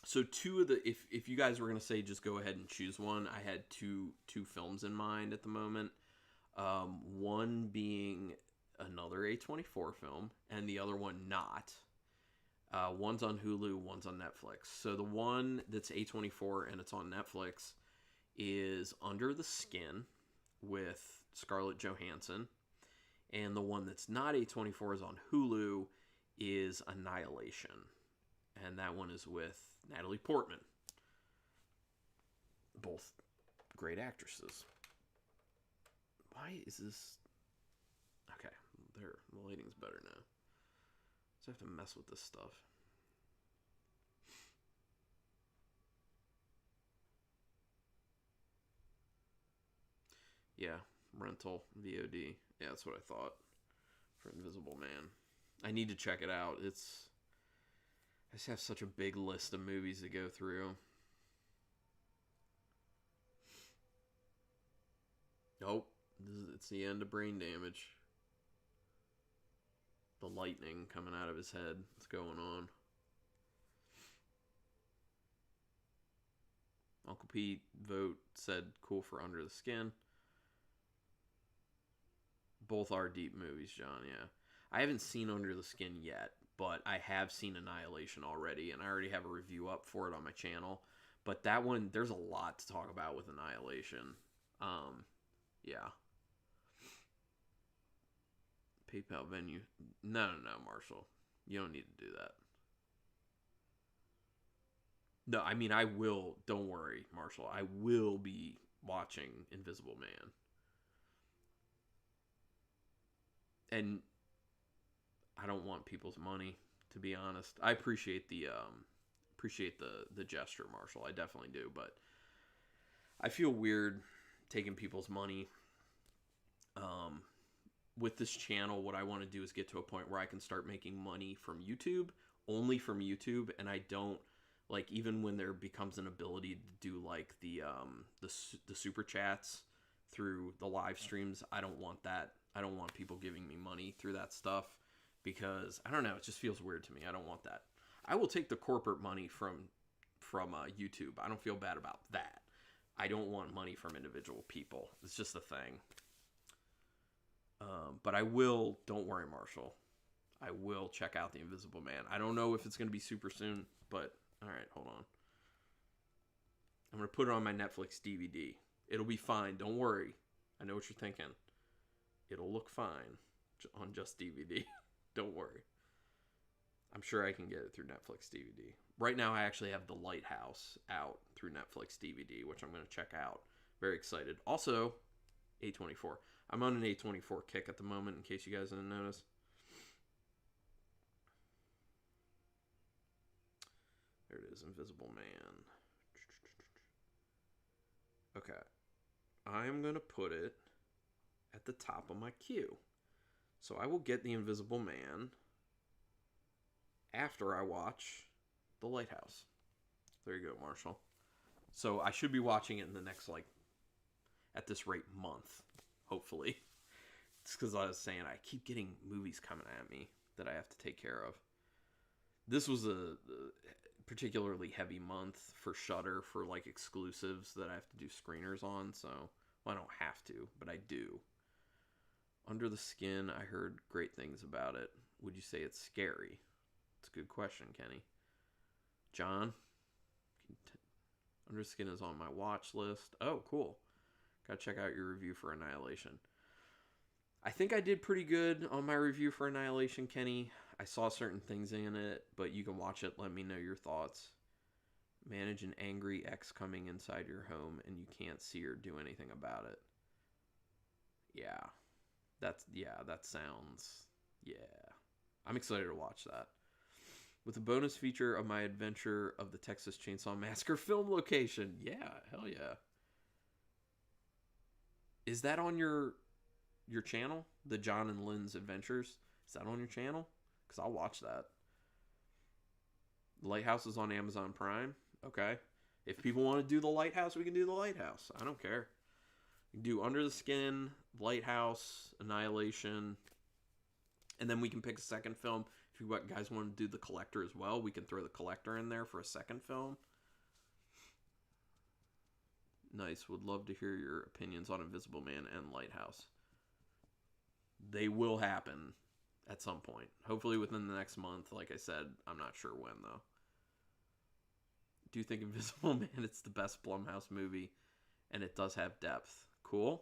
So two of the if you guys were gonna say just go ahead and choose one, I had two films in mind at the moment. One being another A24 film, and the other one not. One's on Hulu, one's on Netflix. So the one that's A24 and it's on Netflix is Under the Skin with Scarlett Johansson. And the one that's not A24 is on Hulu is Annihilation. And that one is with Natalie Portman. Both great actresses. Why is this... Okay, there. The lighting's better now. So I have to mess with this stuff. Yeah, rental, VOD. Yeah, that's what I thought for Invisible Man. I need to check it out. I just have such a big list of movies to go through. Nope. It's the end of Brain Damage. The lightning coming out of his head. What's going on? Uncle Pete vote said cool for Under the Skin. Both are deep movies, John, yeah. I haven't seen Under the Skin yet, but I have seen Annihilation already, and I already have a review up for it on my channel. But that one, there's a lot to talk about with Annihilation. Yeah. PayPal venue. No, Marshall. You don't need to do that. No, I mean, I will. Don't worry, Marshall. I will be watching Invisible Man. And I don't want people's money, to be honest. I appreciate the gesture, Marshall. I definitely do, but I feel weird taking people's money. With this channel, what I want to do is get to a point where I can start making money from YouTube, only from YouTube, and I don't, like, even when there becomes an ability to do, like, the super chats through the live streams, I don't want that. I don't want people giving me money through that stuff because, I don't know, it just feels weird to me. I don't want that. I will take the corporate money from YouTube. I don't feel bad about that. I don't want money from individual people. It's just a thing. But I will, don't worry, Marshall. I will check out The Invisible Man. I don't know if it's going to be super soon, but all right, hold on. I'm going to put it on my Netflix DVD. It'll be fine. Don't worry. I know what you're thinking. It'll look fine on just DVD. Don't worry. I'm sure I can get it through Netflix DVD. Right now, I actually have The Lighthouse out through Netflix DVD, which I'm going to check out. Very excited. Also, A24. I'm on an A24 kick at the moment, in case you guys didn't notice. There it is, Invisible Man. Okay. I'm going to put it at the top of my queue. So I will get The Invisible Man after I watch The Lighthouse. There you go, Marshall. So I should be watching it in the next, like, at this rate, month. Hopefully. It's because I was saying I keep getting movies coming at me that I have to take care of. This was a particularly heavy month for Shudder for, like, exclusives that I have to do screeners on. So, well, I don't have to, but I do. Under the Skin, I heard great things about it. Would you say it's scary? It's a good question, Kenny. John? Under the Skin is on my watch list. Oh, cool. Gotta check out your review for Annihilation. I think I did pretty good on my review for Annihilation, Kenny. I saw certain things in it, but you can watch it. Let me know your thoughts. Manage an angry ex coming inside your home and you can't see or do anything about it. Yeah. That sounds... Yeah. I'm excited to watch that. With a bonus feature of my adventure of the Texas Chainsaw Massacre film location. Yeah, hell yeah. Is that on your channel? The John and Lynn's Adventures? Is that on your channel? Because I'll watch that. Lighthouse is on Amazon Prime. Okay. If people want to do The Lighthouse, we can do The Lighthouse. I don't care. We can do Under the Skin, Lighthouse, Annihilation. And then we can pick a second film. If you guys want to do The Collector as well, we can throw The Collector in there for a second film. Nice. Would love to hear your opinions on Invisible Man and Lighthouse. They will happen at some point. Hopefully within the next month. Like I said, I'm not sure when, though. Do you think Invisible Man it's the best Blumhouse movie? And it does have depth. Cool.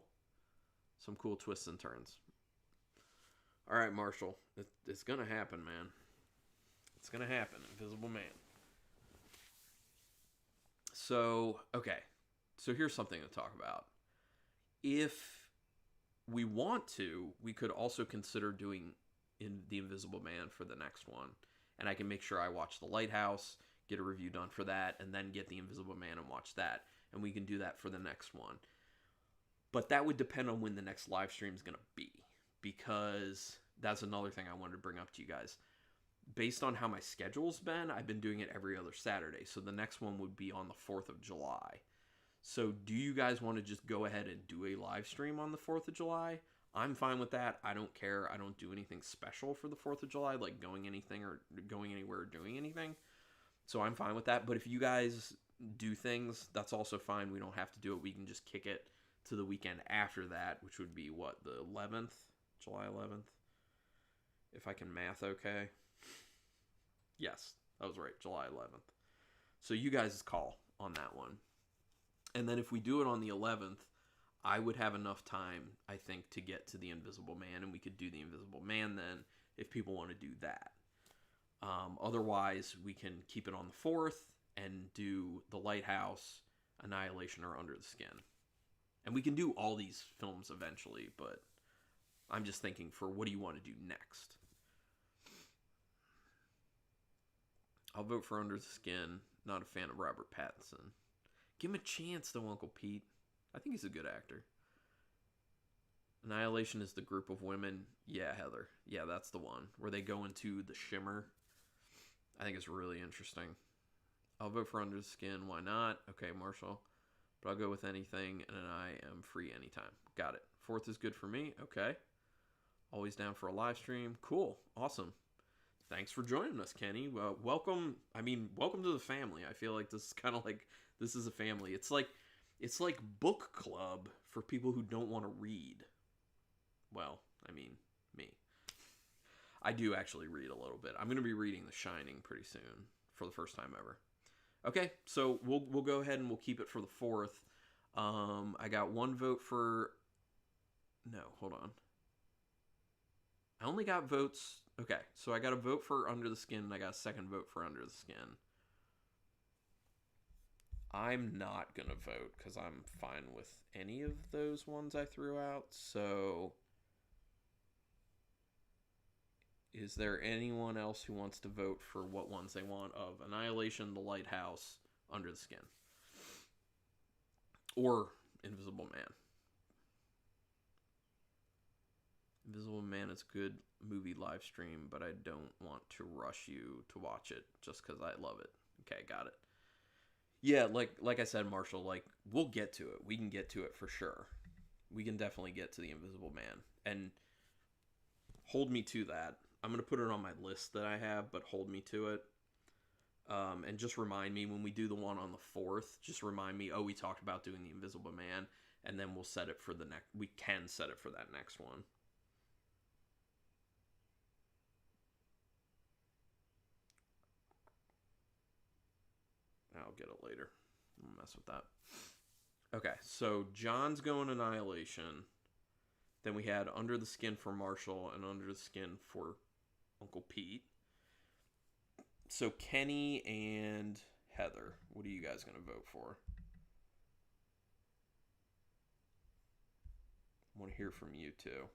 Some cool twists and turns. All right, Marshall. It's going to happen, man. It's going to happen. Invisible Man. So, okay. So here's something to talk about. If we want to, we could also consider doing The Invisible Man for the next one. And I can make sure I watch The Lighthouse, get a review done for that, and then get The Invisible Man and watch that. And we can do that for the next one. But that would depend on when the next live stream is going to be. Because that's another thing I wanted to bring up to you guys. Based on how my schedule's been, I've been doing it every other Saturday. So the next one would be on the 4th of July. So do you guys want to just go ahead and do a live stream on the 4th of July? I'm fine with that. I don't care. I don't do anything special for the 4th of July, like going anything or going anywhere or doing anything. So I'm fine with that. But if you guys do things, that's also fine. We don't have to do it. We can just kick it to the weekend after that, which would be, what, the 11th? July 11th? If I can math okay. Yes, that was right. July 11th. So you guys call on that one. And then if we do it on the 11th, I would have enough time, I think, to get to the Invisible Man, and we could do the Invisible Man then if people want to do that. Otherwise, we can keep it on the 4th and do The Lighthouse, Annihilation, or Under the Skin. And we can do all these films eventually, but I'm just thinking for what do you want to do next? I'll vote for Under the Skin. Not a fan of Robert Pattinson. Give him a chance, though, Uncle Pete. I think he's a good actor. Annihilation is the group of women. Yeah, Heather. Yeah, that's the one. Where they go into the shimmer. I think it's really interesting. I'll vote for Under the Skin. Why not? Okay, Marshall. But I'll go with anything, and I am free anytime. Got it. 4th is good for me. Okay. Always down for a live stream. Cool. Awesome. Thanks for joining us, Kenny. Welcome. I mean, welcome to the family. I feel like this is kind of like, this is a family. It's like book club for people who don't want to read. Well, I mean, me. I do actually read a little bit. I'm going to be reading The Shining pretty soon for the first time ever. Okay, so we'll go ahead and we'll keep it for the 4th. I got 1 vote for... No, hold on. I only got votes... Okay, so I got a vote for Under the Skin, and I got a 2nd vote for Under the Skin. I'm not going to vote, because I'm fine with any of those ones I threw out, so... Is there anyone else who wants to vote for what ones they want of Annihilation, The Lighthouse, Under the Skin? Or Invisible Man? Invisible Man is a good movie live stream, but I don't want to rush you to watch it just because I love it. Okay, got it. Yeah, like I said, Marshall, like, we'll get to it. We can get to it for sure. We can definitely get to the Invisible Man. And hold me to that. I'm going to put it on my list that I have, but hold me to it. And just remind me when we do the one on the 4th, just remind me, we talked about doing the Invisible Man, and then we'll set it for the next, we can set it for that next one. I'll get it later. I'll mess with that. Okay, so John's going Annihilation. Then we had Under the Skin for Marshall and Under the Skin for Uncle Pete. So Kenny and Heather, what are you guys going to vote for? I want to hear from you two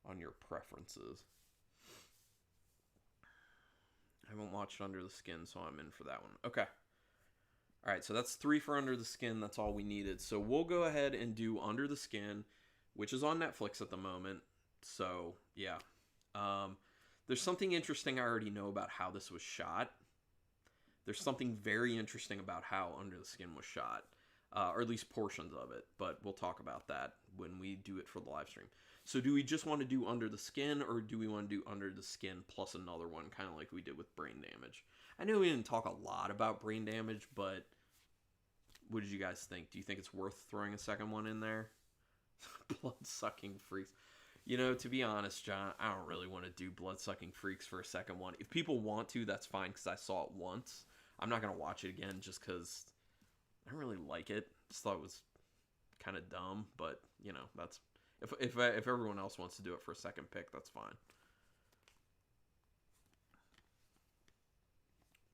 on your preferences. I haven't watched Under the Skin, so I'm in for that one. Okay. All right, so that's 3 for Under the Skin. That's all we needed. So we'll go ahead and do Under the Skin, which is on Netflix at the moment. So, yeah. There's something interesting I already know about how this was shot. There's something very interesting about how Under the Skin was shot, or at least portions of it, but we'll talk about that when we do it for the live stream. So do we just want to do Under the Skin, or do we want to do Under the Skin plus another one, kind of like we did with Brain Damage? I know we didn't talk a lot about Brain Damage, but what did you guys think? Do you think it's worth throwing a second one in there? Blood-sucking freaks. You know, to be honest, John, I don't really want to do Blood-Sucking Freaks for a second one. If people want to, that's fine, because I saw it once. I'm not going to watch it again just because I don't really like it. Just thought it was kind of dumb, but, you know, that's... If everyone else wants to do it for a second pick, that's fine.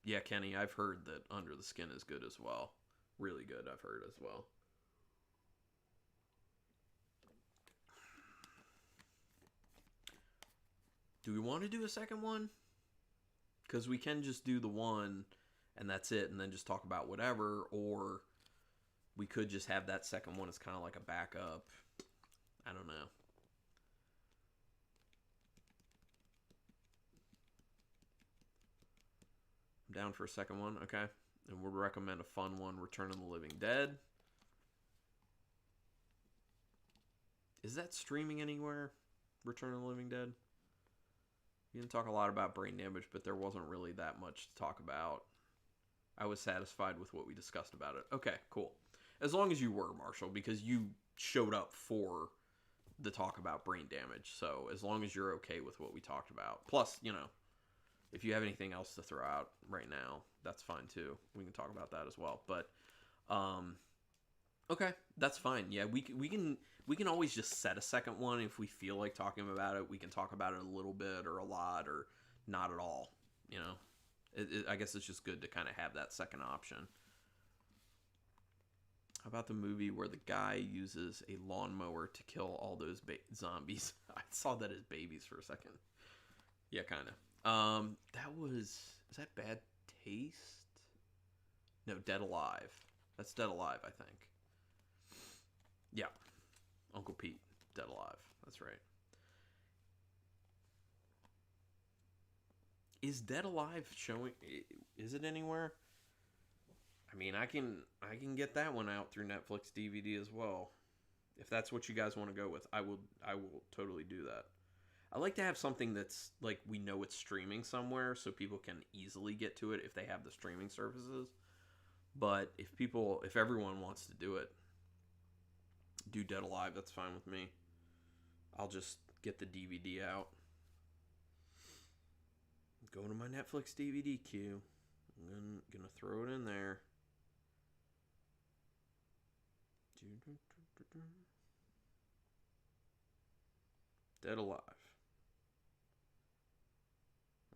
Yeah, Kenny, I've heard that Under the Skin is good as well. Really good, I've heard as well. Do we want to do a second one? Because we can just do the one, and that's it, and then just talk about whatever, or we could just have that second one as kind of like a backup. I don't know. I'm down for a second one, okay. And we'll recommend a fun one, Return of the Living Dead. Is that streaming anywhere? Return of the Living Dead? We didn't talk a lot about Brain Damage, but there wasn't really that much to talk about. I was satisfied with what we discussed about it. Okay, cool. As long as you were, Marshall, because you showed up for the talk about Brain Damage. So as long as you're okay with what we talked about. Plus, you know, if you have anything else to throw out right now, that's fine too. We can talk about that as well. But Okay, that's fine. Yeah, we can always just set a second one if we feel like talking about it. We can talk about it a little bit or a lot or not at all. You know, I guess it's just good to kind of have that second option. How about the movie where the guy uses a lawnmower to kill all those zombies? I saw that as babies for a second. Yeah, kind of. That was, is that Bad Taste? No, Dead Alive. That's Dead Alive, I think. Yeah, Uncle Pete, Dead Alive. That's right. Is Dead Alive showing? Is it anywhere? I mean, I can get that one out through Netflix DVD as well. If that's what you guys want to go with, I will totally do that. I like to have something that's like we know it's streaming somewhere so people can easily get to it if they have the streaming services. But if everyone wants to do it, do Dead Alive, that's fine with me. I'll just get the DVD out. Go to my Netflix DVD queue. I'm gonna throw it in there. Dead Alive.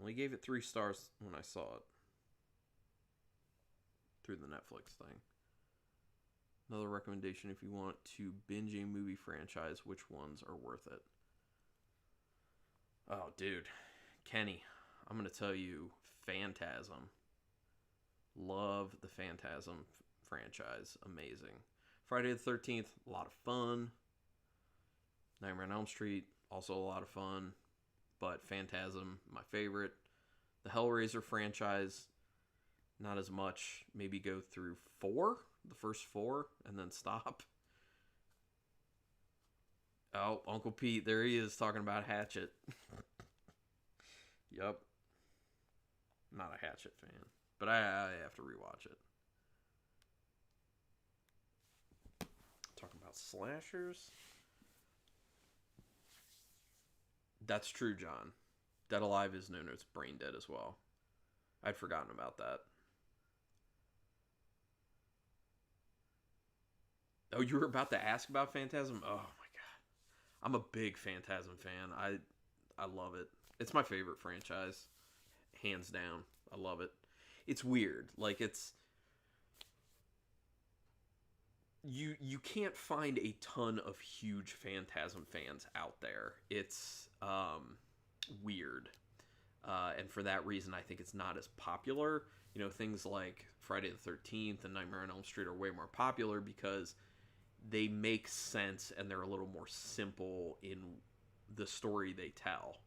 Only gave it 3 stars when I saw it through the Netflix thing. Another recommendation if you want to binge a movie franchise, which ones are worth it? Oh, dude. Kenny, I'm going to tell you Phantasm. Love the Phantasm franchise. Amazing. Friday the 13th, a lot of fun. Nightmare on Elm Street, also a lot of fun. But Phantasm, my favorite. The Hellraiser franchise, not as much. Maybe go through 4, the first 4, and then stop. Oh, Uncle Pete, there he is talking about Hatchet. Yep. Not a Hatchet fan, but I have to rewatch it. Talking about slashers. That's true, John. Dead Alive is known as Brain Dead as well. I'd forgotten about that. Oh, you were about to ask about Phantasm? Oh my god. I'm a big Phantasm fan. I love it. It's my favorite franchise. Hands down. I love it. It's weird. Like it's you can't find a ton of huge Phantasm fans out there. It's weird. And for that reason, I think it's not as popular. You know, things like Friday the 13th and Nightmare on Elm Street are way more popular because they make sense and they're a little more simple in the story they tell.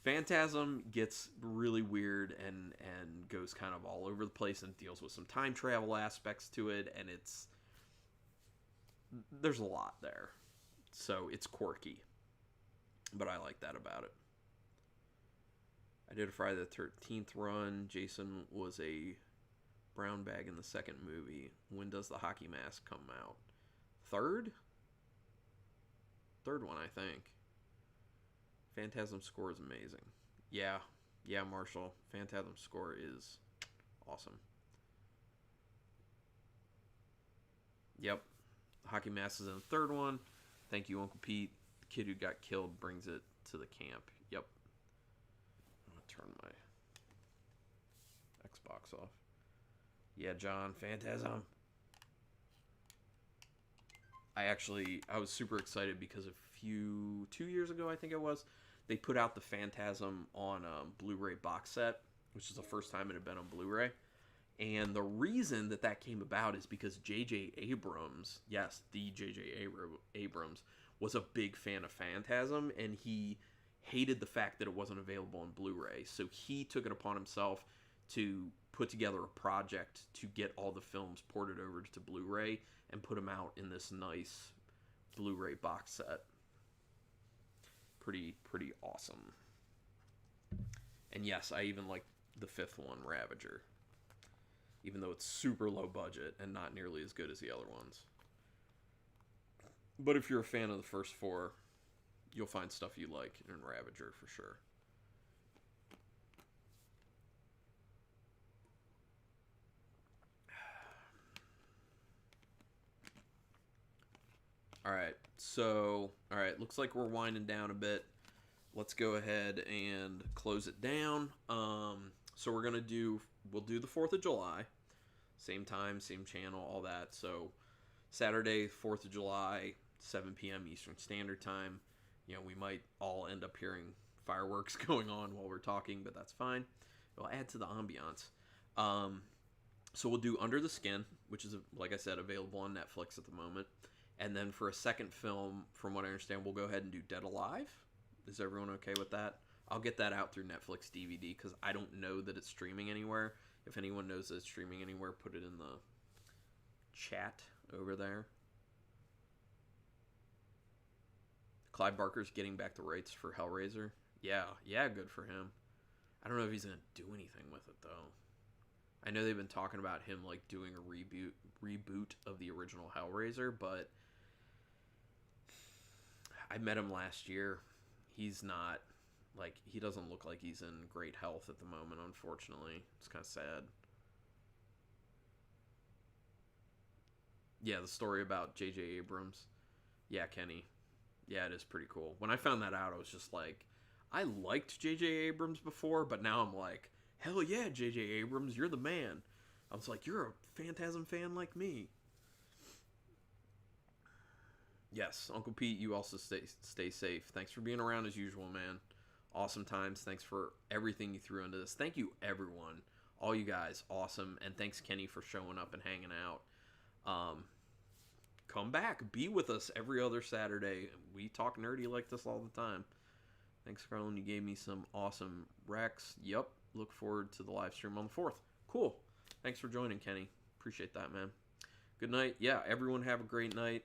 Phantasm gets really weird and goes kind of all over the place and deals with some time travel aspects to it, and there's a lot there. So it's quirky. But I like that about it. I did a Friday the 13th run. Jason was a brown bag in the second movie. When does the hockey mask come out? Third? Third one, I think. Phantasm score is amazing. Yeah, Marshall. Phantasm score is awesome. Yep. The hockey mask is in the third one. Thank you, Uncle Pete. The kid who got killed brings it to the camp. Yep. I'm going to turn my Xbox off. Yeah, John. Phantasm. I was super excited because 2 years ago, I think it was, they put out the Phantasm on Blu-ray box set, which is the first time it had been on Blu-ray. And the reason that came about is because J.J. Abrams, yes, the J.J. Abrams, was a big fan of Phantasm, and he hated the fact that it wasn't available on Blu-ray. So he took it upon himself to put together a project to get all the films ported over to Blu-ray and put them out in this nice Blu-ray box set. Pretty awesome. And yes, I even like the fifth one, Ravager. Even though it's super low budget and not nearly as good as the other ones. But if you're a fan of the first 4, you'll find stuff you like in Ravager for sure. All right. So, all right. Looks like we're winding down a bit. Let's go ahead and close it down. So we'll do the 4th of July. Same time, same channel, all that. So Saturday, 4th of July, 7 p.m. Eastern Standard Time. You know, we might all end up hearing fireworks going on while we're talking, but that's fine. It'll add to the ambiance. So we'll do Under the Skin, which is, like I said, available on Netflix at the moment. And then for a second film, from what I understand, we'll go ahead and do Dead Alive. Is everyone okay with that? I'll get that out through Netflix DVD because I don't know that it's streaming anywhere. If anyone knows that it's streaming anywhere, put it in the chat over there. Clive Barker's getting back the rights for Hellraiser. Yeah, good for him. I don't know if he's going to do anything with it, though. I know they've been talking about him, like, doing a reboot of the original Hellraiser, but I met him last year. He's not, like, he doesn't look like he's in great health at the moment, unfortunately. It's kind of sad. Yeah, the story about J.J. Abrams. Yeah, Kenny. Yeah, it is pretty cool. When I found that out, I was just like, I liked J.J. Abrams before, but now I'm like, hell yeah, J.J. Abrams, you're the man. I was like, you're a Phantasm fan like me. Yes, Uncle Pete, you also stay safe. Thanks for being around as usual, man. Awesome times. Thanks for everything you threw into this. Thank you, everyone. All you guys, awesome. And thanks, Kenny, for showing up and hanging out. Come back. Be with us every other Saturday. We talk nerdy like this all the time. Thanks, Carlin. You gave me some awesome recs. Yep. Look forward to the live stream on the 4th. Cool. Thanks for joining, Kenny. Appreciate that, man. Good night. Yeah, everyone have a great night.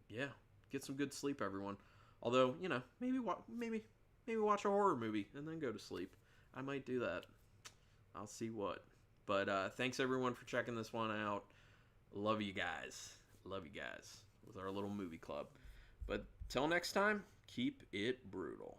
Yeah, get some good sleep, everyone. Although, you know, maybe watch a horror movie and then go to sleep. I might do that. I'll see what. But thanks, everyone, for checking this one out. Love you guys. With our little movie club. But till next time, keep it brutal.